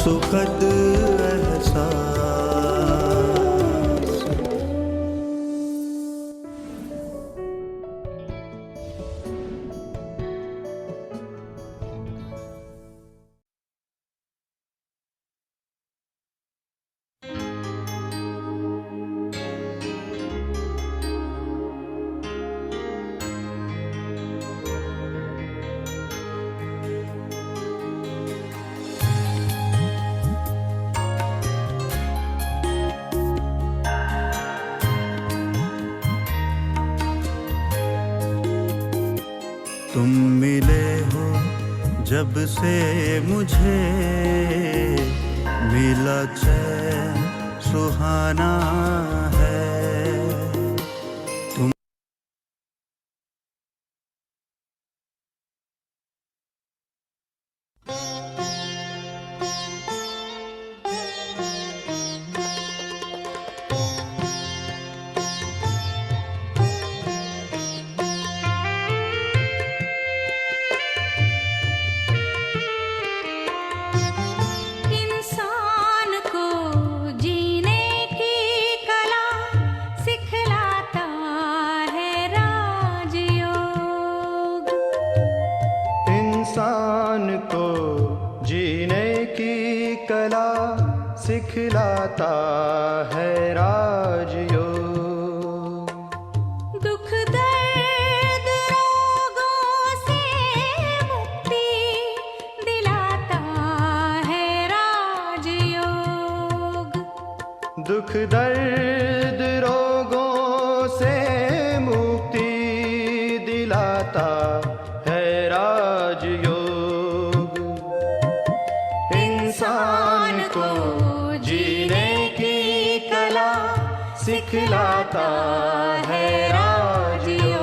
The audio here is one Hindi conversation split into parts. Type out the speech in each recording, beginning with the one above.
सुखद एहसास। तुम मिले हो जब से मुझे, मिला चैन सुहाना है। तुम इंसान को जीने की कला सिखलाता है राजयोग। दुख दर्द रोगों से मुक्ति दिलाता है राजयोग। दुख दर्द रोगों से मुक्ति दिलाता है राजयोग। इंसान को जीने की कला सिखलाता है राजयोग।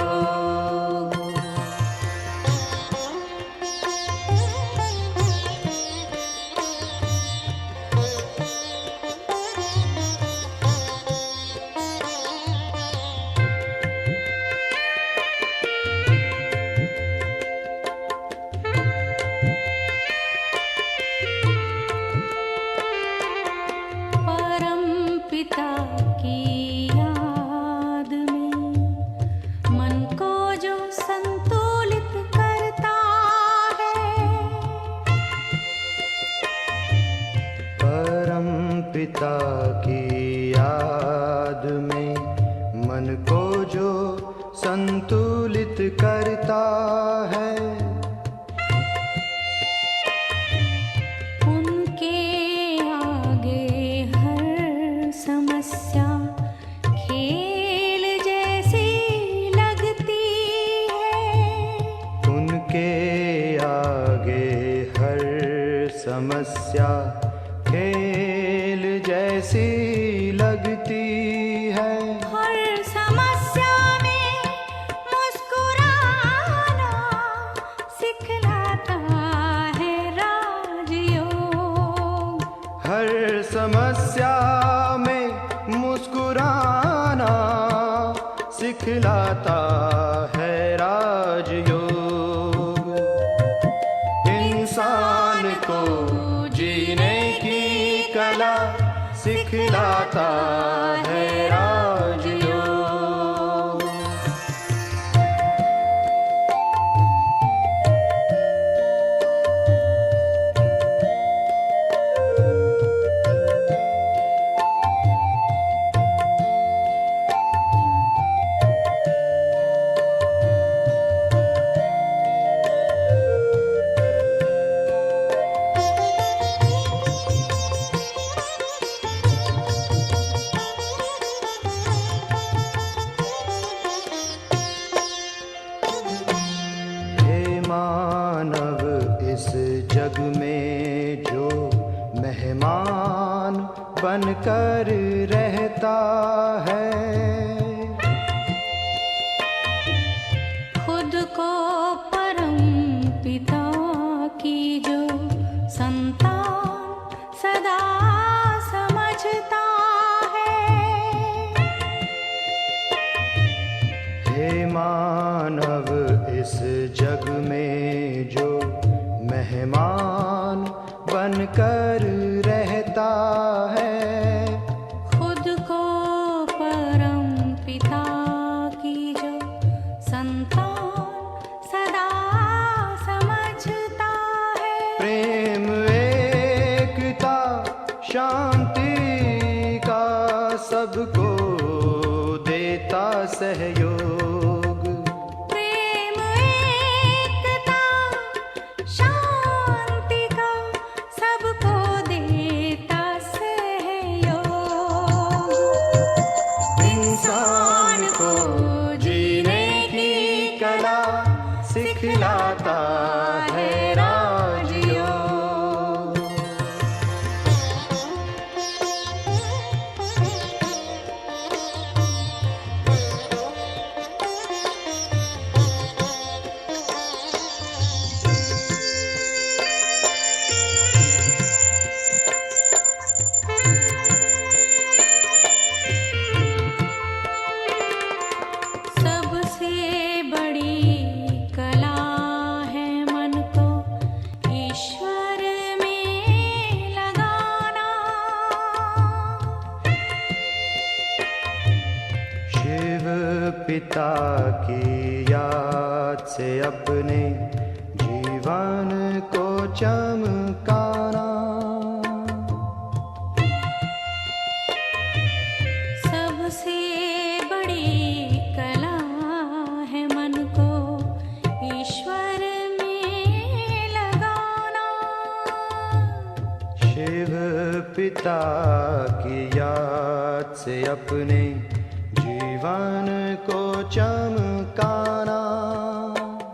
पिता की याद में मन को जो संतुलित करता है, परम पिता की याद में मन को जो संतुलित करता है, समस्या खेल जैसी लगती है। उनके आगे हर समस्या खेल जैसी लगती है। हर समस्या में मुस्कुराना सिखलाता है राजयोग। हर समस्या मुस्कुराना सिखलाता है राजयोग। इंसान को जीने की कला सिखलाता है राजयोग। मानव इस जग में जो मेहमान बनकर रहता है, खुद को परम पिता की जो संतान सदा समझता है। हे मानव इस जग में जो मेहमान बनकर सहयोग। प्रेम एकता शांति का सबको देता सहयोग। इंसान को जीने की कला सिखलाता है राजयोग। सबसे बड़ी कला है मन को ईश्वर में लगाना। शिव पिता की याद से अपने जीवन को चमकाना। सबसे बड़ी कला है मन को ईश्वर में लगाना। शिव पिता की याद से अपने जीवन को चमकाना।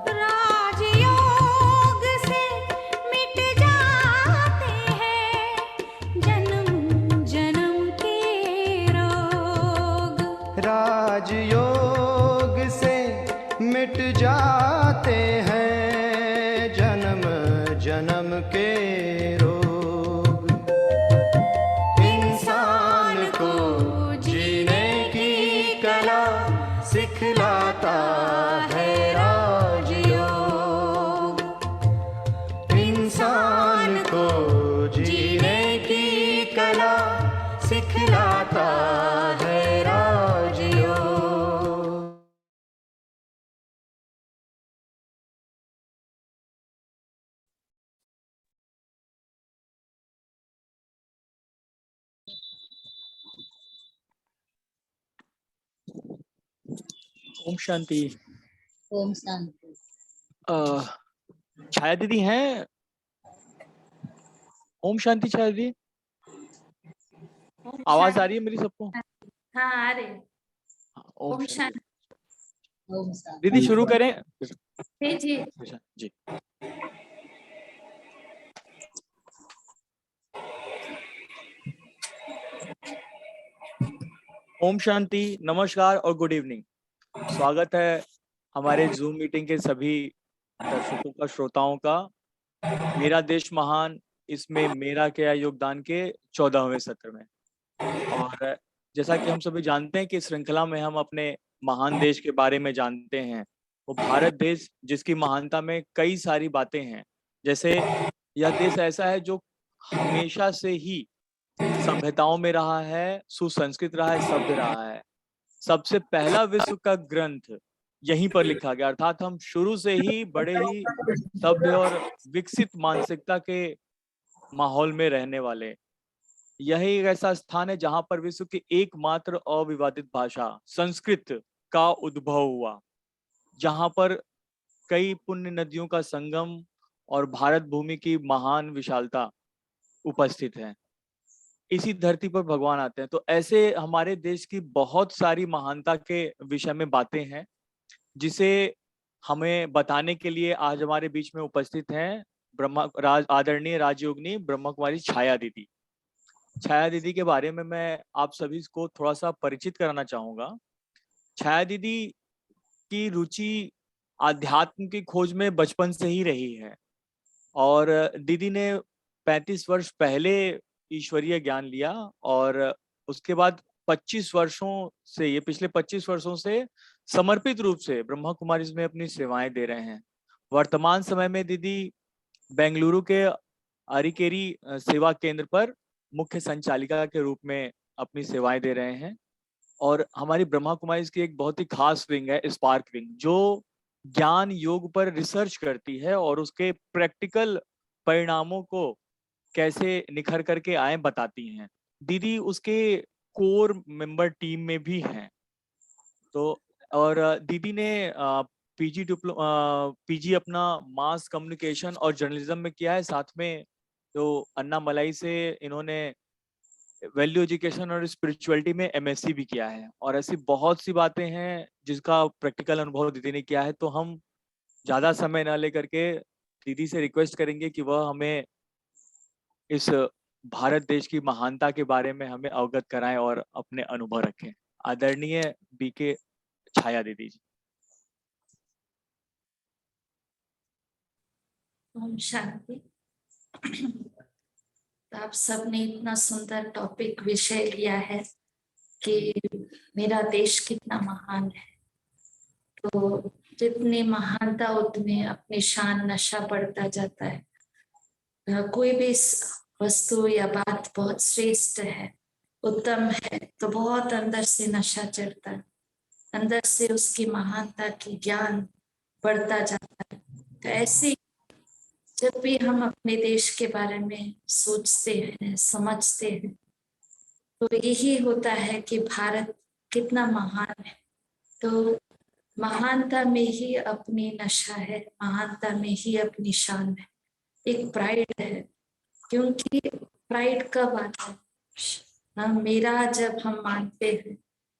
राजयोग से मिट जाते हैं जन्म जन्म के रोग। राजयोग से मिट जाते हैं जन्म जन्म के रोग। इंसान को जीने की कला सिखलाता है राजयोग। इंसान को जीने की कला सिखलाता है राजयोग। ओम शांति। ओम शांति। छाया दीदी हैं? ओम शांति छाया दीदी, आवाज आ रही है मेरी सबको? हाँ आ रहे। हाँ, ओम शांति। ओम शांति। दीदी शुरू करें? जी जी। ओम शांति, नमस्कार और गुड इवनिंग। स्वागत है हमारे जूम मीटिंग के सभी दर्शकों का, श्रोताओं का। मेरा देश महान, इसमें मेरा क्या योगदान के 14वें सत्र में। और जैसा कि हम सभी जानते हैं कि इस श्रृंखला में हम अपने महान देश के बारे में जानते हैं, वो भारत देश जिसकी महानता में कई सारी बातें हैं। जैसे यह देश ऐसा है जो हमेशा से ही सभ्यताओं में रहा है, सुसंस्कृत रहा है, सभ्य रहा है। सबसे पहला विश्व का ग्रंथ यहीं पर लिखा गया, अर्थात हम शुरू से ही बड़े ही सभ्य और विकसित मानसिकता के माहौल में रहने वाले। यही एक ऐसा स्थान है जहां पर विश्व की एकमात्र अविवादित भाषा संस्कृत का उद्भव हुआ, जहां पर कई पुण्य नदियों का संगम और भारत भूमि की महान विशालता उपस्थित है। इसी धरती पर भगवान आते हैं। तो ऐसे हमारे देश की बहुत सारी महानता के विषय में बातें हैं, जिसे हमें बताने के लिए आज हमारे बीच में उपस्थित हैं आदरणीय राजयोगिनी ब्रह्मा कुमारी छाया दीदी। छाया दीदी के बारे में मैं आप सभी को थोड़ा सा परिचित कराना चाहूंगा। छाया दीदी की रुचि आध्यात्म की खोज में बचपन से ही रही है और दीदी ने 35 वर्ष पहले ईश्वरीय ज्ञान लिया और उसके बाद 25 वर्षों से, ये पिछले 25 वर्षों से समर्पित रूप से ब्रह्मा कुमारीज में अपनी सेवाएं दे रहे हैं। वर्तमान समय में दीदी बेंगलुरु के अरिकेरी सेवा केंद्र पर मुख्य संचालिका के रूप में अपनी सेवाएं दे रहे हैं। और हमारी ब्रह्मा कुमारीज की एक बहुत ही खास विंग है स्पार्क विंग, जो ज्ञान योग पर रिसर्च करती है और उसके प्रैक्टिकल परिणामों को कैसे निखर करके आए बताती हैं। दीदी उसके कोर मेंबर टीम में भी हैं। तो और दीदी ने पीजी अपना मास कम्युनिकेशन और जर्नलिज्म में किया है, साथ में जो अन्नामलाई से इन्होंने वैल्यू एजुकेशन और स्पिरिचुअलिटी में एमएससी भी किया है। और ऐसी बहुत सी बातें हैं जिसका प्रैक्टिकल अनुभव दीदी ने किया है। तो हम ज्यादा समय ना लेकर के दीदी से रिक्वेस्ट करेंगे कि वह हमें इस भारत देश की महानता के बारे में हमें अवगत कराएं और अपने अनुभव रखें। आदरणीय बीके छाया दीदी जी। ओम शांति। तो आप सबने इतना सुंदर टॉपिक विषय लिया है कि मेरा देश कितना महान है। तो जितनी महानता उतने अपनी शान नशा बढ़ता जाता है। कोई भी वस्तु या बात बहुत श्रेष्ठ है, उत्तम है, तो बहुत अंदर से नशा चढ़ता है, अंदर से उसकी महानता की ज्ञान बढ़ता जाता है। तो ऐसे जब भी हम अपने देश के बारे में सोचते हैं, समझते हैं, तो यही होता है कि भारत कितना महान है। तो महानता में ही अपनी नशा है, महानता में ही अपनी शान है, एक प्राइड है। क्योंकि प्राइड कब आता है? मेरा जब हम मानते हैं,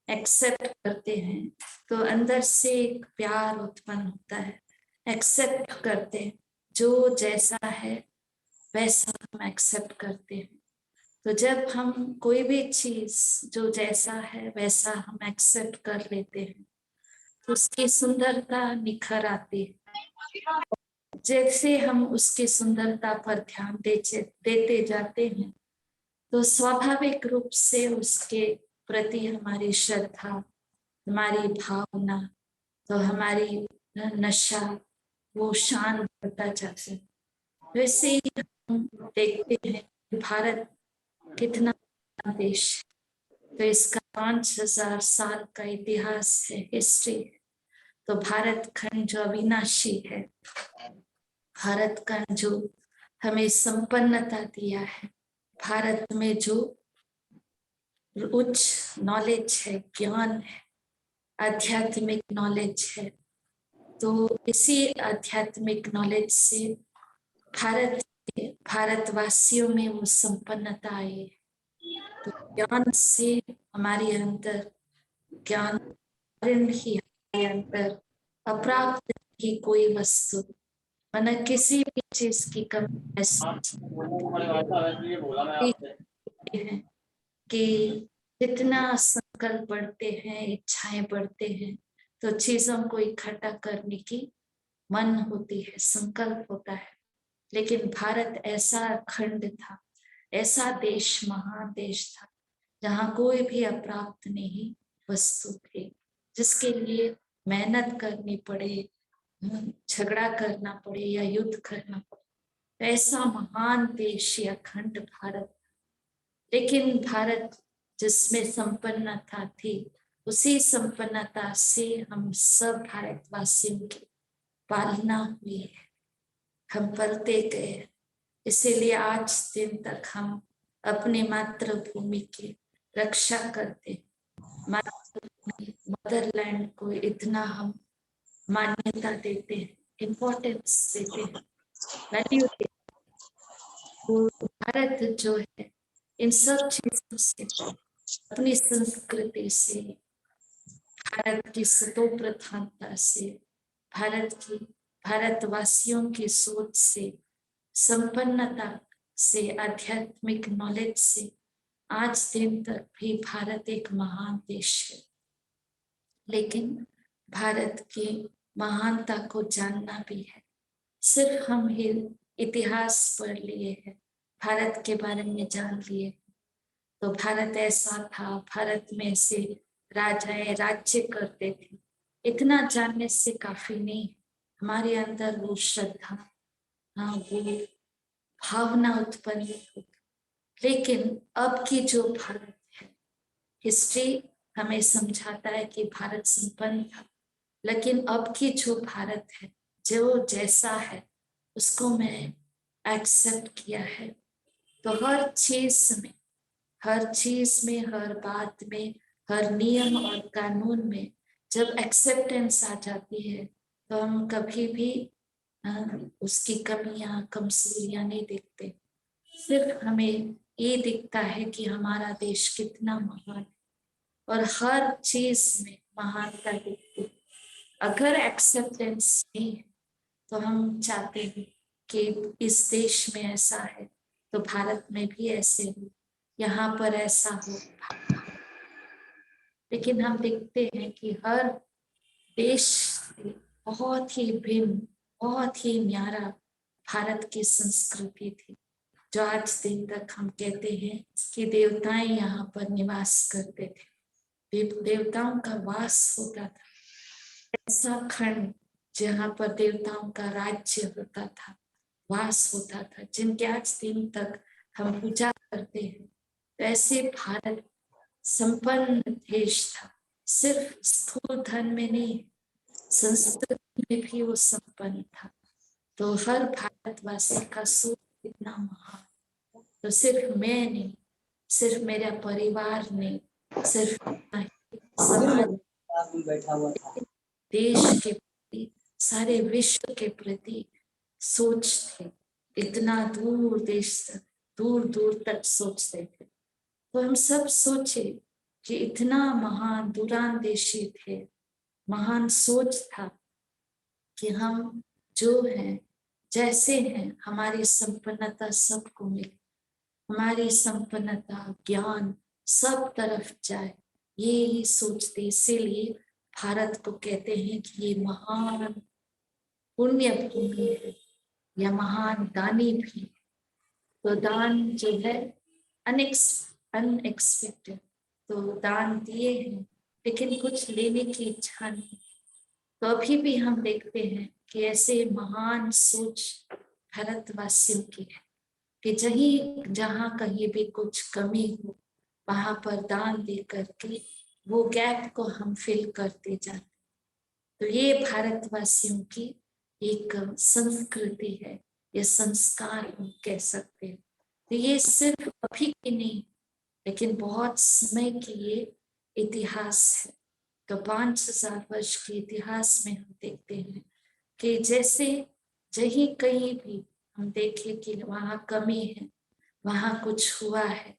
एक्सेप्ट करते हैं, तो अंदर से एक प्यार उत्पन्न होता है। एक्सेप्ट करते हैं, जो जैसा है वैसा हम एक्सेप्ट करते हैं। तो जब हम कोई भी चीज जो जैसा है वैसा हम एक्सेप्ट कर लेते हैं, तो उसकी सुंदरता निखर आती है। जैसे हम उसकी सुंदरता पर ध्यान देते जाते हैं, तो स्वाभाविक रूप से उसके प्रति हमारी श्रद्धा, हमारी भावना, तो हमारी नशा, वो शान बढ़ता जाता है। वैसे ही हम देखते हैं कि भारत कितना बड़ा देश है। तो इसका 5000 साल का इतिहास है, हिस्ट्री है। तो भारत खंड जो अविनाशी है, भारत का जो हमें संपन्नता दिया है, भारत में जो उच्च नॉलेज है, ज्ञान है, आध्यात्मिक नॉलेज है, तो इसी आध्यात्मिक नॉलेज से भारतवासियों में वो संपन्नता आई है। तो ज्ञान से हमारे अंदर ज्ञान ही हमारे अंदर अप्राप्त की कोई वस्तु, माना किसी भी चीज की कमी महसूस है कि जितना संकल्प बढ़ते हैं, इच्छाएं बढ़ते हैं, तो चीजों को इकट्ठा करने की मन होती है, संकल्प होता है। लेकिन भारत ऐसा खंड था, ऐसा देश, महादेश था, जहाँ कोई भी अप्राप्त नहीं वस्तु थी, जिसके लिए मेहनत करनी पड़े, झगड़ा करना पड़े या युद्ध करना पड़े। ऐसा महान देश या खंड भारत। लेकिन भारत जिसमें संपन्नता थी, उसी संपन्नता से हम सब भारतवासियों की पालना हुई है, हम पलते गए। इसीलिए आज दिन तक हम अपनी मातृभूमि की रक्षा करते, मातृभूमि मदरलैंड को इतना हम मान्यता देते हैं, इम्पोर्टेंस देते हैं, वैल्यू देते हैं। तो भारत जो है इन सब चीजों से, अपनी संस्कृति से, भारत की स्वतंत्रता से, भारतवासियों की सोच से, संपन्नता से, आध्यात्मिक नॉलेज से आज दिन तक भी भारत एक महान देश है। लेकिन भारत की महानता को जानना भी है। सिर्फ हम ही इतिहास पढ़ लिए हैं, भारत के बारे में जान लिए, तो भारत ऐसा था, भारत में से राजाएं राज्य करते थे, इतना जानने से काफी नहीं। हमारे अंदर वो श्रद्धा, वो भावना उत्पन्न होती। लेकिन अब की जो भारत है, हिस्ट्री हमें समझाता है कि भारत संपन्न था, लेकिन अब की जो भारत है, जो जैसा है, उसको मैं एक्सेप्ट किया है। तो हर चीज में, हर बात में, हर नियम और कानून में जब एक्सेप्टेंस आ जाती है तो हम कभी भी उसकी कमियां कमजोरियां नहीं देखते। सिर्फ हमें ये दिखता है कि हमारा देश कितना महान है और हर चीज में महानता दिखती है। अगर एक्सेप्टेंस नहीं है तो हम चाहते हैं कि इस देश में ऐसा है तो भारत में भी ऐसे हो, यहाँ पर ऐसा हो। लेकिन हम देखते हैं कि हर देश से बहुत ही भिन्न, बहुत ही न्यारा भारत की संस्कृति थी, जो आज दिन तक हम कहते हैं कि देवताएं यहाँ पर निवास करते थे, देवताओं का वास होता था। ऐसा खंड जहाँ पर देवताओं का राज्य होता था, वास होता था, जिनके आज दिन तक हम पूजा करते हैं। तो ऐसे भारत संपन्न देश था, सिर्फ स्थूल धन में नहीं, संस्कृति में भी वो संपन्न था। तो हर भारतवासी का सोच इतना महान, तो सिर्फ मैं नहीं, सिर्फ मेरा परिवार नहीं, सिर्फ समाज, देश के प्रति, सारे विश्व के प्रति सोच थे। इतना दूर देश तक, दूर दूर तक सोचते थे। तो हम सब सोचे कि इतना महान दूरांदेशी थे, महान सोच था कि हम जो हैं, जैसे हैं, हमारी संपन्नता सबको मिले, हमारी संपन्नता ज्ञान सब तरफ जाए, ये ही सोचते। इसीलिए भारत को कहते हैं कि ये महान पुण्य भूमि है या महान दानी भी। तो दान जो है अनएक्सपेक्टेड, तो दान दिए हैं लेकिन कुछ लेने की इच्छा नहीं। तो अभी भी हम देखते हैं कि ऐसे महान सोच भारतवासियों की है कि जहाँ कहीं भी कुछ कमी हो वहां पर दान दे करके वो गैप को हम फिल करते जाते। तो ये भारतवासियों की एक संस्कृति है, ये संस्कार हम कह सकते हैं। तो ये सिर्फ अभी की नहीं, लेकिन बहुत समय की ये इतिहास है। तो 5000 वर्ष के इतिहास में हम देखते हैं कि जैसे जहीं कहीं भी हम देखें कि वहां कमी है, वहां कुछ हुआ है,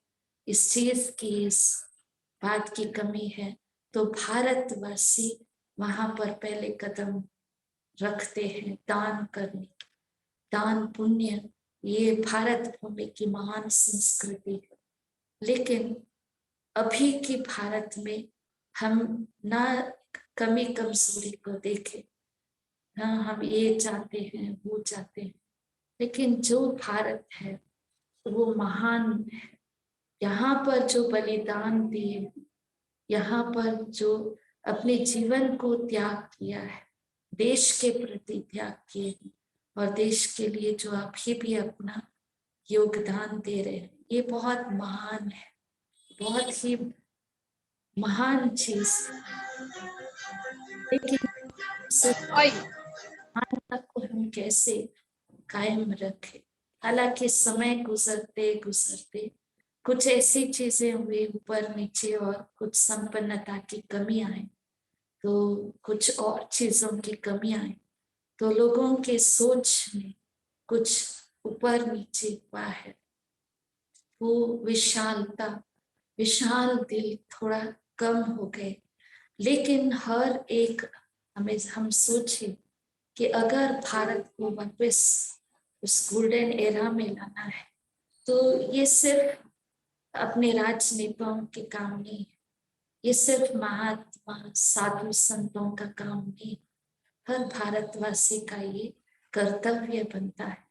इस चीज की, इस बात की कमी है, तो भारतवासी वहां पर पहले कदम रखते हैं दान करने। दान पुण्य ये भारत भूमि की महान संस्कृति है। लेकिन अभी की भारत में हम ना कमी कमजोरी को देखें, ना हम ये चाहते हैं वो चाहते हैं, लेकिन जो भारत है वो महान है। यहाँ पर जो बलिदान दिए, यहाँ पर जो अपने जीवन को त्याग किया है, देश के प्रति त्याग किए हैं, और देश के लिए जो अभी भी अपना योगदान दे रहे हैं, ये बहुत महान है, बहुत ही महान चीज। लेकिन महानता को हम कैसे कायम रखें? हालांकि समय गुजरते गुजरते कुछ ऐसी चीजें हुई ऊपर नीचे, और कुछ संपन्नता की कमी आई, तो कुछ और चीजों की कमी आई, तो लोगों के सोच में कुछ ऊपर नीचे हुआ है। वो विशालता, विशाल दिल थोड़ा कम हो गए। लेकिन हर एक हम सोचे कि अगर भारत को वापस उस गोल्डन एरा में लाना है, तो ये सिर्फ अपने राजनेताओं के काम नहीं है, ये सिर्फ महात्मा साधु संतों का काम नहीं, हर भारतवासी का ये कर्तव्य बनता है।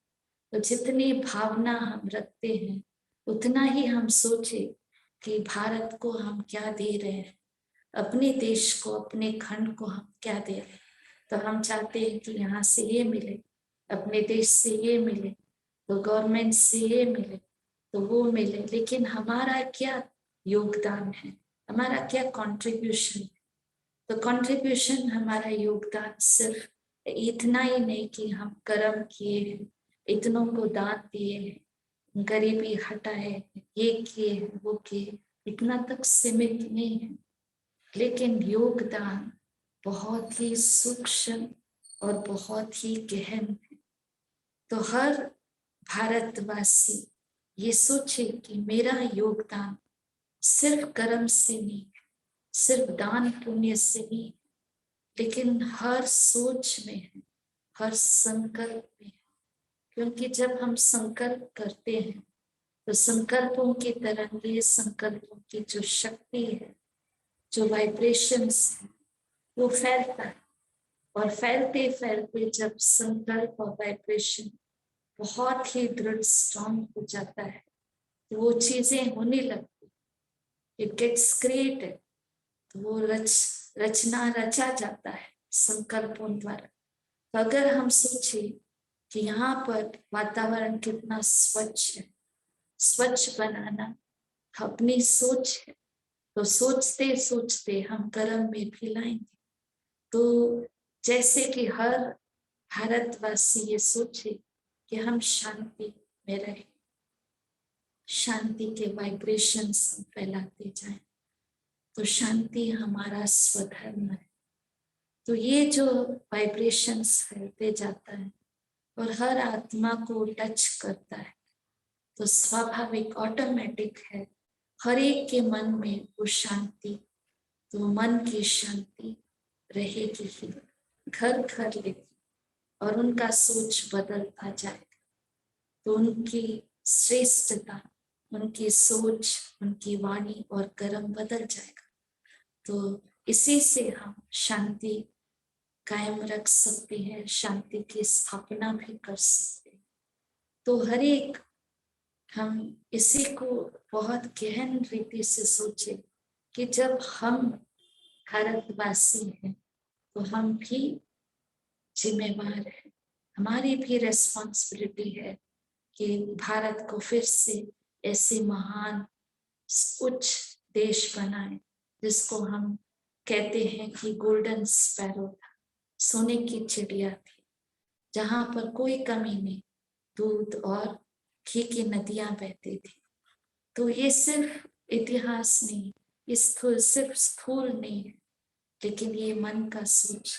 तो जितनी भावना हम रखते हैं उतना ही हम सोचे कि भारत को हम क्या दे रहे हैं, अपने देश को, अपने खंड को हम क्या दे रहे हैं। तो हम चाहते हैं कि यहाँ से ये मिले, अपने देश से ये मिले, तो गवर्नमेंट से ये मिले, तो वो मिले, लेकिन हमारा क्या योगदान है, हमारा क्या कंट्रीब्यूशन है? तो कंट्रीब्यूशन, हमारा योगदान सिर्फ इतना ही नहीं कि हम कर्म किए हैं, इतनों को दान दिए हैं, गरीबी हटाए, ये किए वो किए, इतना तक सीमित नहीं है। लेकिन योगदान बहुत ही सूक्ष्म और बहुत ही गहन है। तो हर भारतवासी ये सोचे कि मेरा योगदान सिर्फ कर्म से नहीं, सिर्फ दान पुण्य से नहीं, लेकिन हर सोच में है, हर संकल्प में है। क्योंकि जब हम संकल्प करते हैं तो संकल्पों की तरंगे, संकल्पों की जो शक्ति है, जो वाइब्रेशंस है, वो फैलता है। और फैलते फैलते जब संकल्प और वाइब्रेशन बहुत ही दृढ़ स्ट्रॉन्ग हो जाता है तो वो चीजें होने लगती, इट गेट्स क्रिएटेड। तो वो रचना रचा जाता है संकल्पों द्वारा। तो अगर हम सोचे कि यहाँ पर वातावरण कितना स्वच्छ है, स्वच्छ बनाना अपनी सोच है, तो सोचते सोचते हम कर्म में भी लाएंगे। तो जैसे कि हर भारतवासी ये सोचे कि हम शांति में रहें, शांति के वाइब्रेशंस हम फैलाते जाएं, तो शांति हमारा स्वधर्म है। तो ये जो वाइब्रेशंस फैलते जाता है और हर आत्मा को टच करता है, तो स्वाभाविक ऑटोमेटिक है हर एक के मन में वो शांति, तो मन की शांति रहेगी ही, घर घर लेगी और उनका सोच बदलता जाएगा। तो उनकी श्रेष्ठता, उनकी सोच, उनकी वाणी और कर्म बदल जाएगा। तो इसी से हम शांति कायम रख सकते हैं, शांति की स्थापना भी कर सकते हैं। तो हर एक हम इसी को बहुत गहन रीति से सोचे कि जब हम भारतवासी हैं तो हम भी जिम्मेवार हैं, हमारी भी रेस्पॉन्सिबिलिटी है कि भारत को फिर से ऐसे महान उच्च देश बनाए जिसको हम कहते हैं कि गोल्डन स्पैरो था, सोने की चिड़िया थी, जहां पर कोई कमी नहीं, दूध और घी की नदियां बहती थी। तो ये सिर्फ इतिहास नहीं, सिर्फ स्थूल नहीं है, लेकिन ये मन का सोच।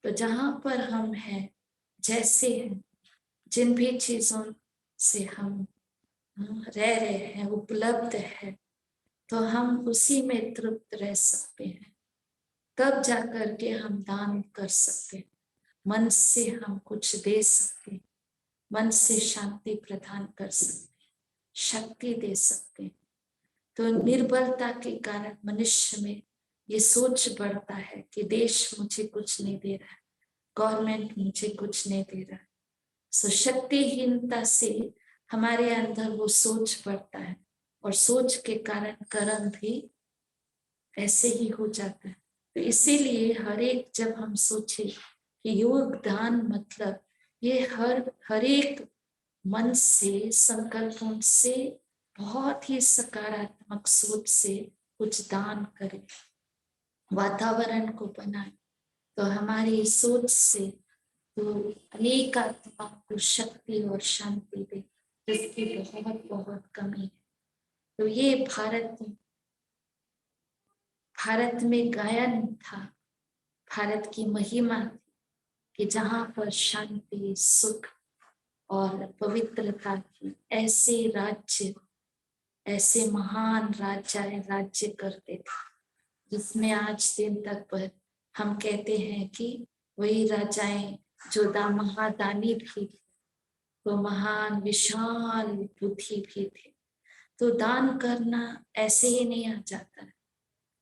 तो जहां पर हम हैं, जैसे हैं, जिन भी चीजों से हम रह रहे हैं, उपलब्ध है, तो हम उसी में तृप्त रह सकते हैं। तब जाकर के हम दान कर सकते हैं, मन से हम कुछ दे सकते हैं, मन से शांति प्रदान कर सकते हैं, शक्ति दे सकते हैं। तो निर्बलता के कारण मनुष्य में ये सोच बढ़ता है कि देश मुझे कुछ नहीं दे रहा है, गवर्नमेंट मुझे कुछ नहीं दे रहा है। सो शक्तिहीनता से हमारे अंदर वो सोच बढ़ता है और सोच के कारण कर्म भी ऐसे ही हो जाता है। तो इसीलिए हर एक जब हम सोचे कि योगदान मतलब ये हर एक मन से, संकल्पों से, बहुत ही सकारात्मक सोच से कुछ दान करें, वातावरण को बनाए, तो हमारी सोच से तो अनेक आत्माओं को शक्ति और शांति दे, जिसकी बहुत बहुत कमी है। तो ये भारत में गायन था, भारत की महिमा थी कि जहाँ पर शांति, सुख और पवित्रता की ऐसे राज्य, ऐसे महान राज्य करते थे, जिसमें आज दिन तक हम कहते हैं कि वही राजाएं जो महादानी भी थे, तो महान विशाल बुद्धि भी थे। तो दान करना ऐसे ही नहीं आ जाता है।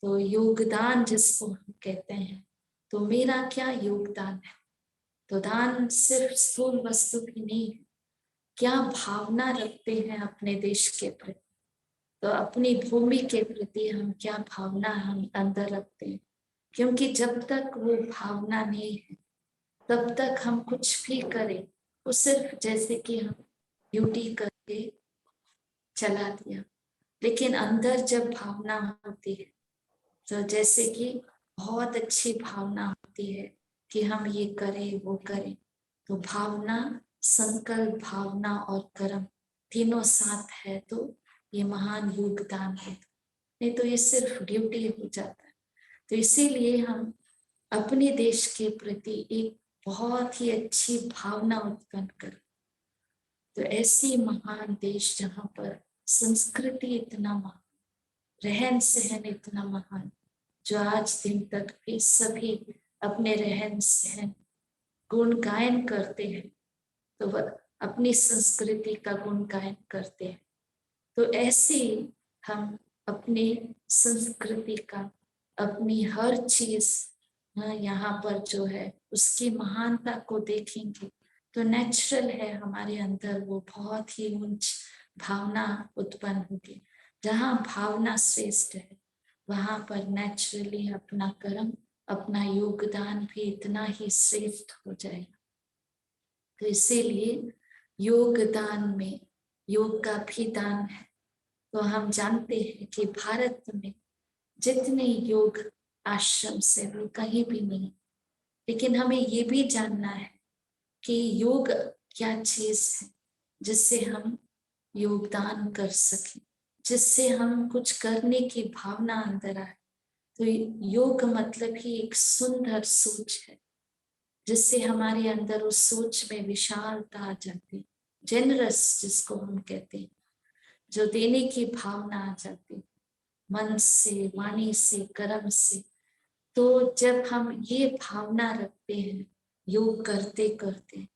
तो योगदान जिसको हम कहते हैं, तो मेरा क्या योगदान है? तो दान सिर्फ स्थूल वस्तु की नहीं है, क्या भावना रखते हैं अपने देश के प्रति, तो अपनी भूमि के प्रति हम क्या भावना हम अंदर रखते हैं। क्योंकि जब तक वो भावना नहीं है तब तक हम कुछ भी करें वो सिर्फ जैसे कि हम ड्यूटी करके चला दिया। लेकिन अंदर जब भावना होती है, तो जैसे कि बहुत अच्छी भावना होती है कि हम ये करें वो करें, तो भावना, संकल्प, भावना और कर्म तीनों साथ है, तो ये महान योगदान है। नहीं तो ये सिर्फ ड्यूटी हो जाता है। तो इसीलिए हम अपने देश के प्रति एक बहुत ही अच्छी भावना उत्पन्न करें। तो ऐसी महान देश जहाँ पर संस्कृति इतना महान, रहन सहन इतना महान, जो आज दिन तक भी सभी अपने रहन सहन गुण गायन करते हैं, तो वह अपनी संस्कृति का गुण गायन करते हैं। तो ऐसे ही हम अपनी संस्कृति का, अपनी हर चीज यहाँ पर जो है उसकी महानता को देखेंगे तो नेचुरल है हमारे अंदर वो बहुत ही ऊंच भावना उत्पन्न होगी। जहाँ भावना श्रेष्ठ है वहां पर नेचुरली अपना कर्म, अपना योगदान भी इतना ही श्रेष्ठ हो जाएगा। तो इसीलिए योगदान में योग का भी दान है। तो हम जानते हैं कि भारत में जितने योग आश्रम से वो कहीं भी नहीं, लेकिन हमें ये भी जानना है कि योग क्या चीज है जिससे हम योगदान कर सकें, जिससे हम कुछ करने की भावना अंदर आए। तो योग मतलब ही एक सुंदर सोच है जिससे हमारे अंदर उस सोच में विशालता आ जाती है, जेनरस जिसको हम कहते हैं, जो देने की भावना आ जाती है मन से, वाणी से, कर्म से। तो जब हम ये भावना रखते हैं योग करते करते,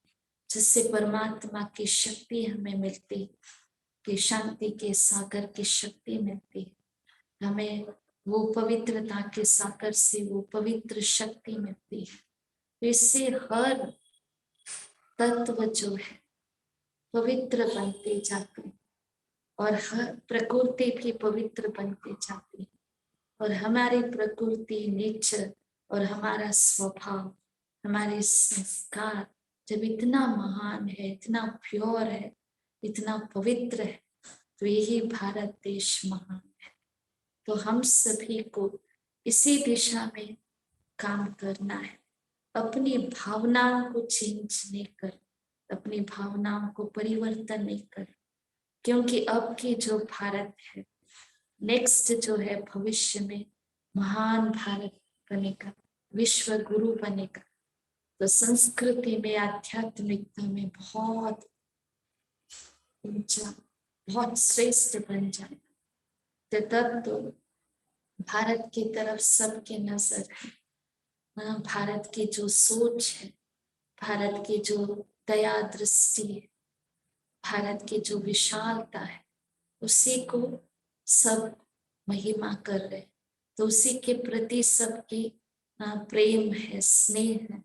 जिससे परमात्मा की शक्ति हमें मिलती, कि शांति के सागर की शक्ति मिलती है हमें, वो पवित्रता के सागर से वो पवित्र शक्ति मिलती है। तो इससे हर तत्व जो है पवित्र बनते जाते हैं और हर प्रकृति भी पवित्र बनते जाती है। और हमारी प्रकृति, नेचर और हमारा स्वभाव, हमारे संस्कार जब इतना महान है, इतना प्योर है, इतना पवित्र है, तो यही भारत देश महान है। तो हम सभी को इसी दिशा में काम करना है, अपनी भावनाओं को चेंज नहीं कर, अपनी भावनाओं को परिवर्तन नहीं कर, क्योंकि अब की जो भारत है, नेक्स्ट जो है भविष्य में महान भारत बनेगा, विश्व गुरु बनेगा। तो संस्कृति में, आध्यात्मिकता में बहुत ऊंचा, बहुत श्रेष्ठ बन जाएगा। तो तब तो भारत की तरफ सबके नजर है। भारत की जो सोच है, भारत की जो दया दृष्टि है, भारत की जो विशालता है, उसी को सब महिमा कर रहे। तो उसी के प्रति सबकी प्रेम है, स्नेह है।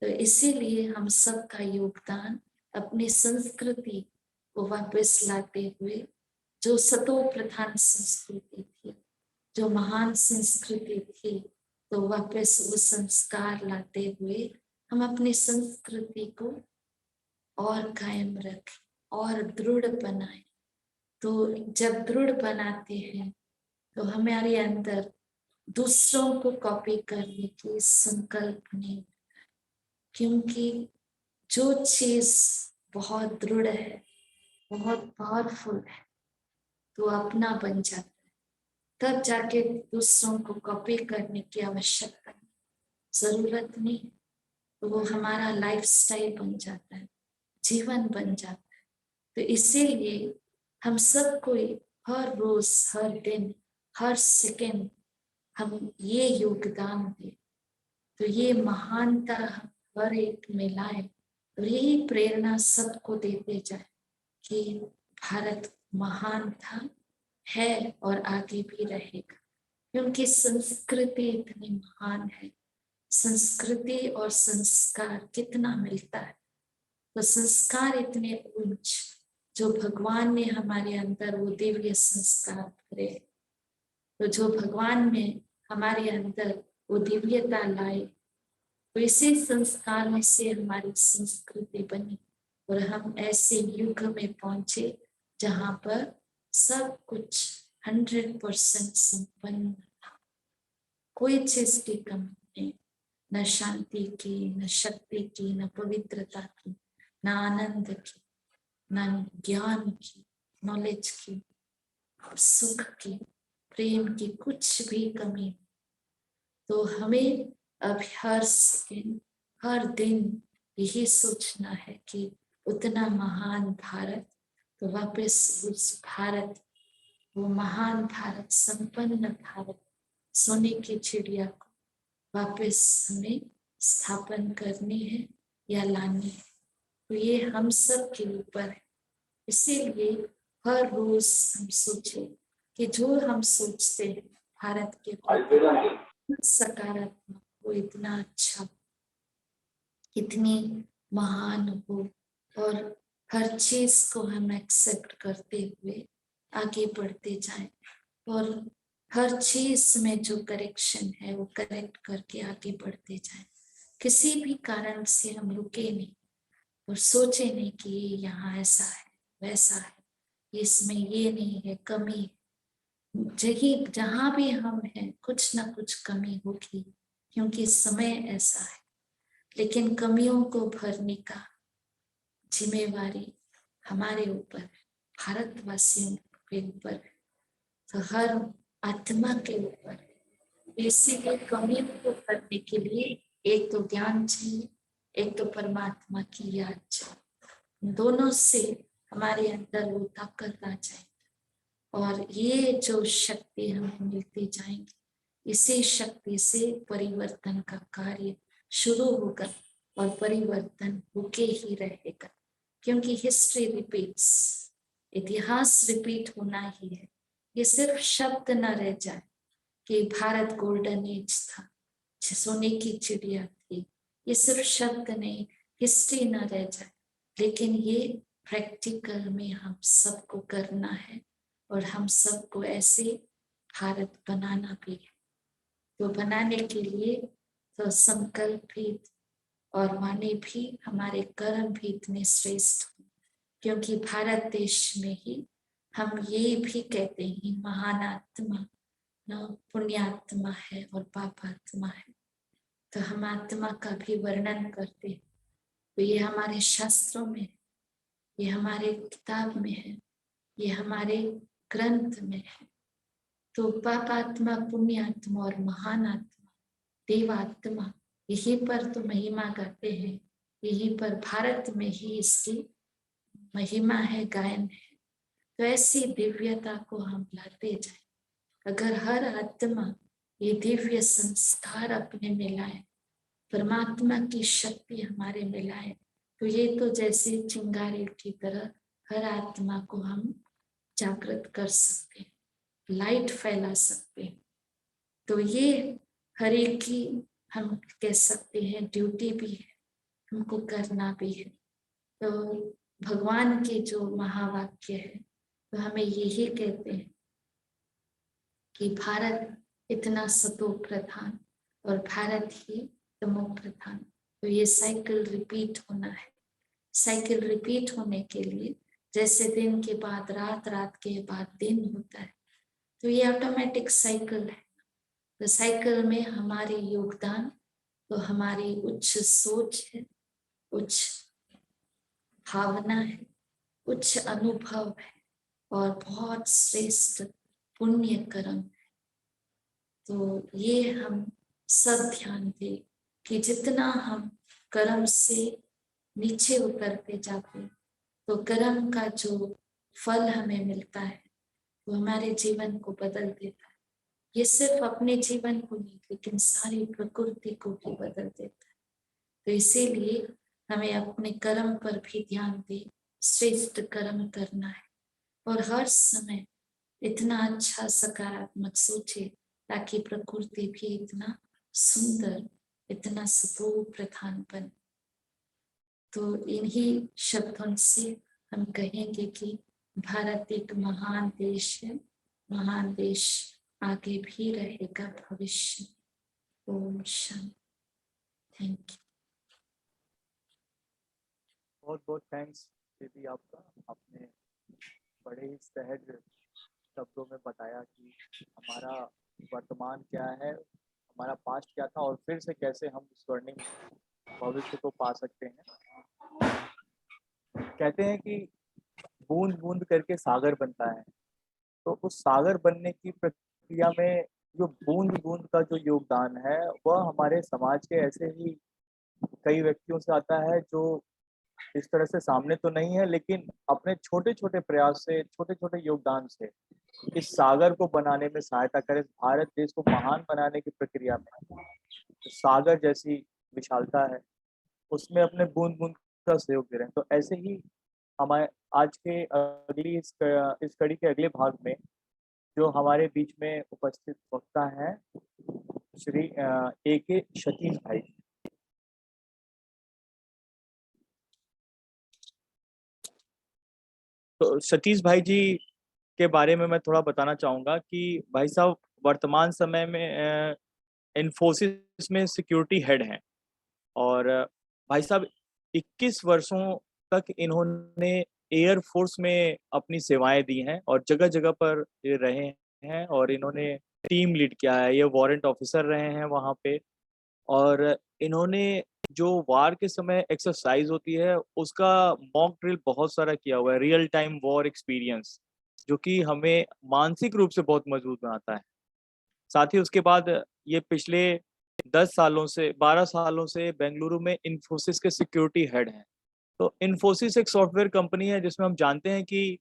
तो इसीलिए हम सबका योगदान अपनी संस्कृति को वापस लाते हुए, जो सतो प्रधान संस्कृति थी, जो महान संस्कृति थी, तो वापस वो संस्कार लाते हुए हम अपनी संस्कृति को और कायम रखें और दृढ़ बनाएं। तो जब दृढ़ बनाते हैं तो हमारे अंदर दूसरों को कॉपी करने की संकल्प नहीं, क्योंकि जो चीज बहुत दृढ़ है, बहुत पावरफुल है, तो अपना बन जाता है। तब जाके दूसरों को कॉपी करने की आवश्यकता नहीं, जरूरत नहीं। तो वो हमारा लाइफस्टाइल बन जाता है, जीवन बन जाता है। तो इसीलिए हम सबको हर रोज, हर दिन, हर सेकंड हम ये योगदान दें, तो ये महानता हम हर एक में लाए, और यही प्रेरणा सबको देते जाए कि भारत महान था, है और आगे भी रहेगा, क्योंकि संस्कृति इतनी महान है। संस्कृति और संस्कार कितना मिलता है। तो संस्कार इतने उच्च, जो भगवान ने हमारे अंदर वो दिव्य संस्कार भरे, तो जो भगवान ने हमारे अंदर वो दिव्यता लाए, तो इसी संस्कारों से हमारी संस्कृति बनी और हम ऐसे युग में पहुंचे जहां पर सब कुछ 100% संपन्न था, कोई चीज की कमी नहीं, न शांति की, न शक्ति की, न पवित्रता की, न आनंद की, न ज्ञान की, नॉलेज की, सुख की, प्रेम की कुछ भी कमी। तो हमें अब हर सेकंड हर दिन यही सोचना है कि उतना महान भारत, तो वापस उस भारत, वो महान भारत, संपन्न भारत, सोने की चिड़िया को वापस हमें स्थापन करनी है या लानी है। तो ये हम सब के ऊपर है। इसीलिए हर रोज हम सोचे कि जो हम सोचते हैं भारत के प्रति सकारात्मक हो, इतना अच्छा, इतनी महान हो, और हर चीज को हम एक्सेप्ट करते हुए आगे बढ़ते जाएं, और हर चीज में जो करेक्शन है वो करेक्ट करके आगे बढ़ते जाएं। किसी भी कारण से हम रुके नहीं और सोचे नहीं कि ये यहाँ ऐसा है, वैसा है, इसमें ये नहीं है, कमी है। जहां भी हम हैं कुछ ना कुछ कमी होगी, क्योंकि समय ऐसा है। लेकिन कमियों को भरने का जिम्मेवारी हमारे ऊपर है, भारतवासियों के ऊपर है, तो हर आत्मा के ऊपर है। इसीलिए कमियों को भरने के लिए एक तो ज्ञान चाहिए, एक तो परमात्मा की याद चाहिए। दोनों से हमारे अंदर वो ताकत आ जाएगी, और ये जो शक्ति हमें मिलती जाएंगी, इसी शक्ति से परिवर्तन का कार्य शुरू होगा, और परिवर्तन होके ही रहेगा। क्योंकि हिस्ट्री रिपीट्स, इतिहास रिपीट होना ही है। ये सिर्फ शब्द न रह जाए कि भारत गोल्डन एज था, सोने की चिड़िया थी, ये सिर्फ शब्द नहीं, हिस्ट्री न रह जाए, लेकिन ये प्रैक्टिकल में हम सबको करना है, और हम सबको ऐसे भारत बनाना भी है। तो बनाने के लिए तो संकल्प भी और वाणी भी, हमारे कर्म भी इतने श्रेष्ठ हो, क्योंकि भारत देश में ही हम ये भी कहते हैं महान आत्मा न पुण्यात्मा है और पापात्मा है। तो हम आत्मा का भी वर्णन करते हैं, तो ये हमारे शास्त्रों में है, ये हमारे किताब में है, ये हमारे ग्रंथ में है। तो पापात्मा, पुण्यात्मा और महान आत्मा, देवात्मा, यहीं पर तो महिमा गाते हैं, यहीं पर भारत में ही इसकी महिमा है, गायन है। तो ऐसी दिव्यता को हम लाते जाए। अगर हर आत्मा ये दिव्य संस्कार अपने में लाए, परमात्मा की शक्ति हमारे में लाए, तो ये तो जैसे चिंगारी की तरह हर आत्मा को हम जागृत कर सकते हैं, लाइट फैला सकते हैं। तो ये हर एक की हम कह सकते हैं ड्यूटी भी है, हमको करना भी है। तो भगवान के जो महावाक्य है तो हमें यही कहते हैं कि भारत इतना सतो प्रधान और भारत ही तमो प्रधान। तो ये साइकिल रिपीट होना है। साइकिल रिपीट होने के लिए जैसे दिन के बाद रात, रात के बाद दिन होता है, तो ये ऑटोमेटिक साइकिल है। तो साइकिल में हमारी योगदान तो हमारी उच्च सोच है, उच्च भावना है, उच्च अनुभव है, और बहुत श्रेष्ठ पुण्य कर्म है। तो ये हम सब ध्यान दें कि जितना हम कर्म से नीचे उतरते जाते, तो कर्म का जो फल हमें मिलता है वो हमारे जीवन को बदल देता है। ये सिर्फ अपने जीवन को नहीं, लेकिन सारी प्रकृति को भी बदल देता है। तो इसीलिए हमें अपने कर्म पर भी ध्यान दें, श्रेष्ठ कर्म करना है, और हर समय इतना अच्छा सकारात्मक सोचे ताकि प्रकृति भी इतना सुंदर, इतना सतो प्रधान बने। तो इन्हीं शब्दों से हम कहेंगे कि भारत एक महान देश है, महान देश आगे भी रहेगा भविष्य में। ओम शांति। Thank you. बहुत बहुत थैंक्स दीदी आपका। आपने बड़े ही सहज शब्दों में बताया कि हमारा वर्तमान क्या है, हमारा पास्ट क्या था, और फिर से कैसे हम स्वर्णिम भविष्य को पा सकते हैं। कहते हैं कि बूंद बूंद करके सागर बनता है, तो उस सागर बनने की प्रक्रिया में जो बूंद बूंद का जो योगदान है वह हमारे समाज के ऐसे ही कई व्यक्तियों से आता है जो इस तरह से सामने तो नहीं है, लेकिन अपने छोटे छोटे प्रयास से, छोटे छोटे योगदान से इस सागर को बनाने में सहायता करें, भारत देश को महान बनाने की प्रक्रिया में जो सागर जैसी विशालता है उसमें अपने बूंद बूंद का सहयोग दे रहे हैं। तो ऐसे ही हमारे आज के अगली इस कड़ी के अगले भाग में जो हमारे बीच में उपस्थित वक्ता हैं श्री AK सतीश भाई। तो सतीश भाई जी के बारे में मैं थोड़ा बताना चाहूँगा कि भाई साहब वर्तमान समय में इन्फोसिस में सिक्योरिटी हेड हैं और भाई साहब 21 वर्षों तक इन्होंने एयर फोर्स में अपनी सेवाएं दी हैं और जगह जगह पर ये रहे हैं और इन्होंने टीम लीड किया है, ये वारंट ऑफिसर रहे हैं वहाँ पे। और इन्होंने जो वार के समय एक्सरसाइज होती है उसका मॉक ड्रिल बहुत सारा किया हुआ है, रियल टाइम वॉर एक्सपीरियंस, जो कि हमें मानसिक रूप से बहुत मजबूत बनाता है। साथ ही उसके बाद ये पिछले 10 सालों से 12 सालों से बेंगलुरु में इन्फोसिस के सिक्योरिटी हेड हैं। तो इन्फोसिस एक सॉफ्टवेयर कंपनी है जिसमें हम जानते हैं कि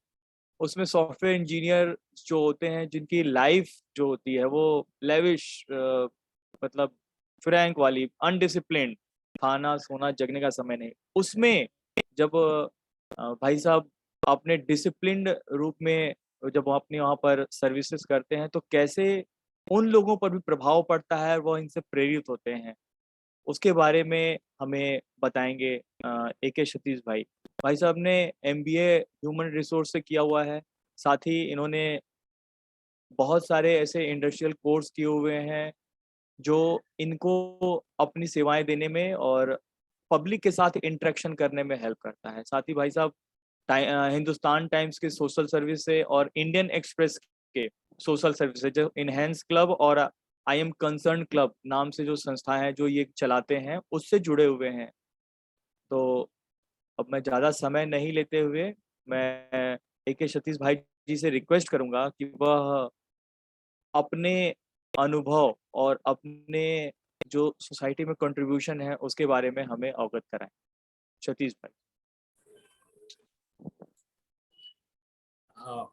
उसमें सॉफ्टवेयर इंजीनियर जो होते हैं जिनकी लाइफ जो होती है वो लेविश, मतलब फ्रैंक वाली, अनडिसिप्लिन्ड, खाना सोना जगने का समय नहीं, उसमें जब भाई साहब अपने डिसिप्लिन्ड रूप में जब वो अपने वहाँ पर सर्विसेज करते हैं तो कैसे उन लोगों पर भी प्रभाव पड़ता है और वो इनसे प्रेरित होते हैं, उसके बारे में हमें बताएंगे AK सतीश भाई। भाई साहब ने MBA ह्यूमन रिसोर्स से किया हुआ है, साथ ही इन्होंने बहुत सारे ऐसे इंडस्ट्रियल कोर्स किए हुए हैं जो इनको अपनी सेवाएं देने में और पब्लिक के साथ इंटरेक्शन करने में हेल्प करता है। साथ ही भाई साहब हिंदुस्तान टाइम्स के सोशल सर्विस से और इंडियन एक्सप्रेस के सोशल सर्विस से, जो इनहेंस क्लब और आई एम कंसर्न क्लब नाम से जो संस्थाएं हैं जो ये चलाते हैं, उससे जुड़े हुए हैं। तो अब मैं ज़्यादा समय नहीं लेते हुए मैं AK सतीश भाई जी से रिक्वेस्ट करूंगा कि वह अपने अनुभव और अपने जो सोसाइटी में कंट्रीब्यूशन है उसके बारे में हमें अवगत कराएं। सतीश भाई।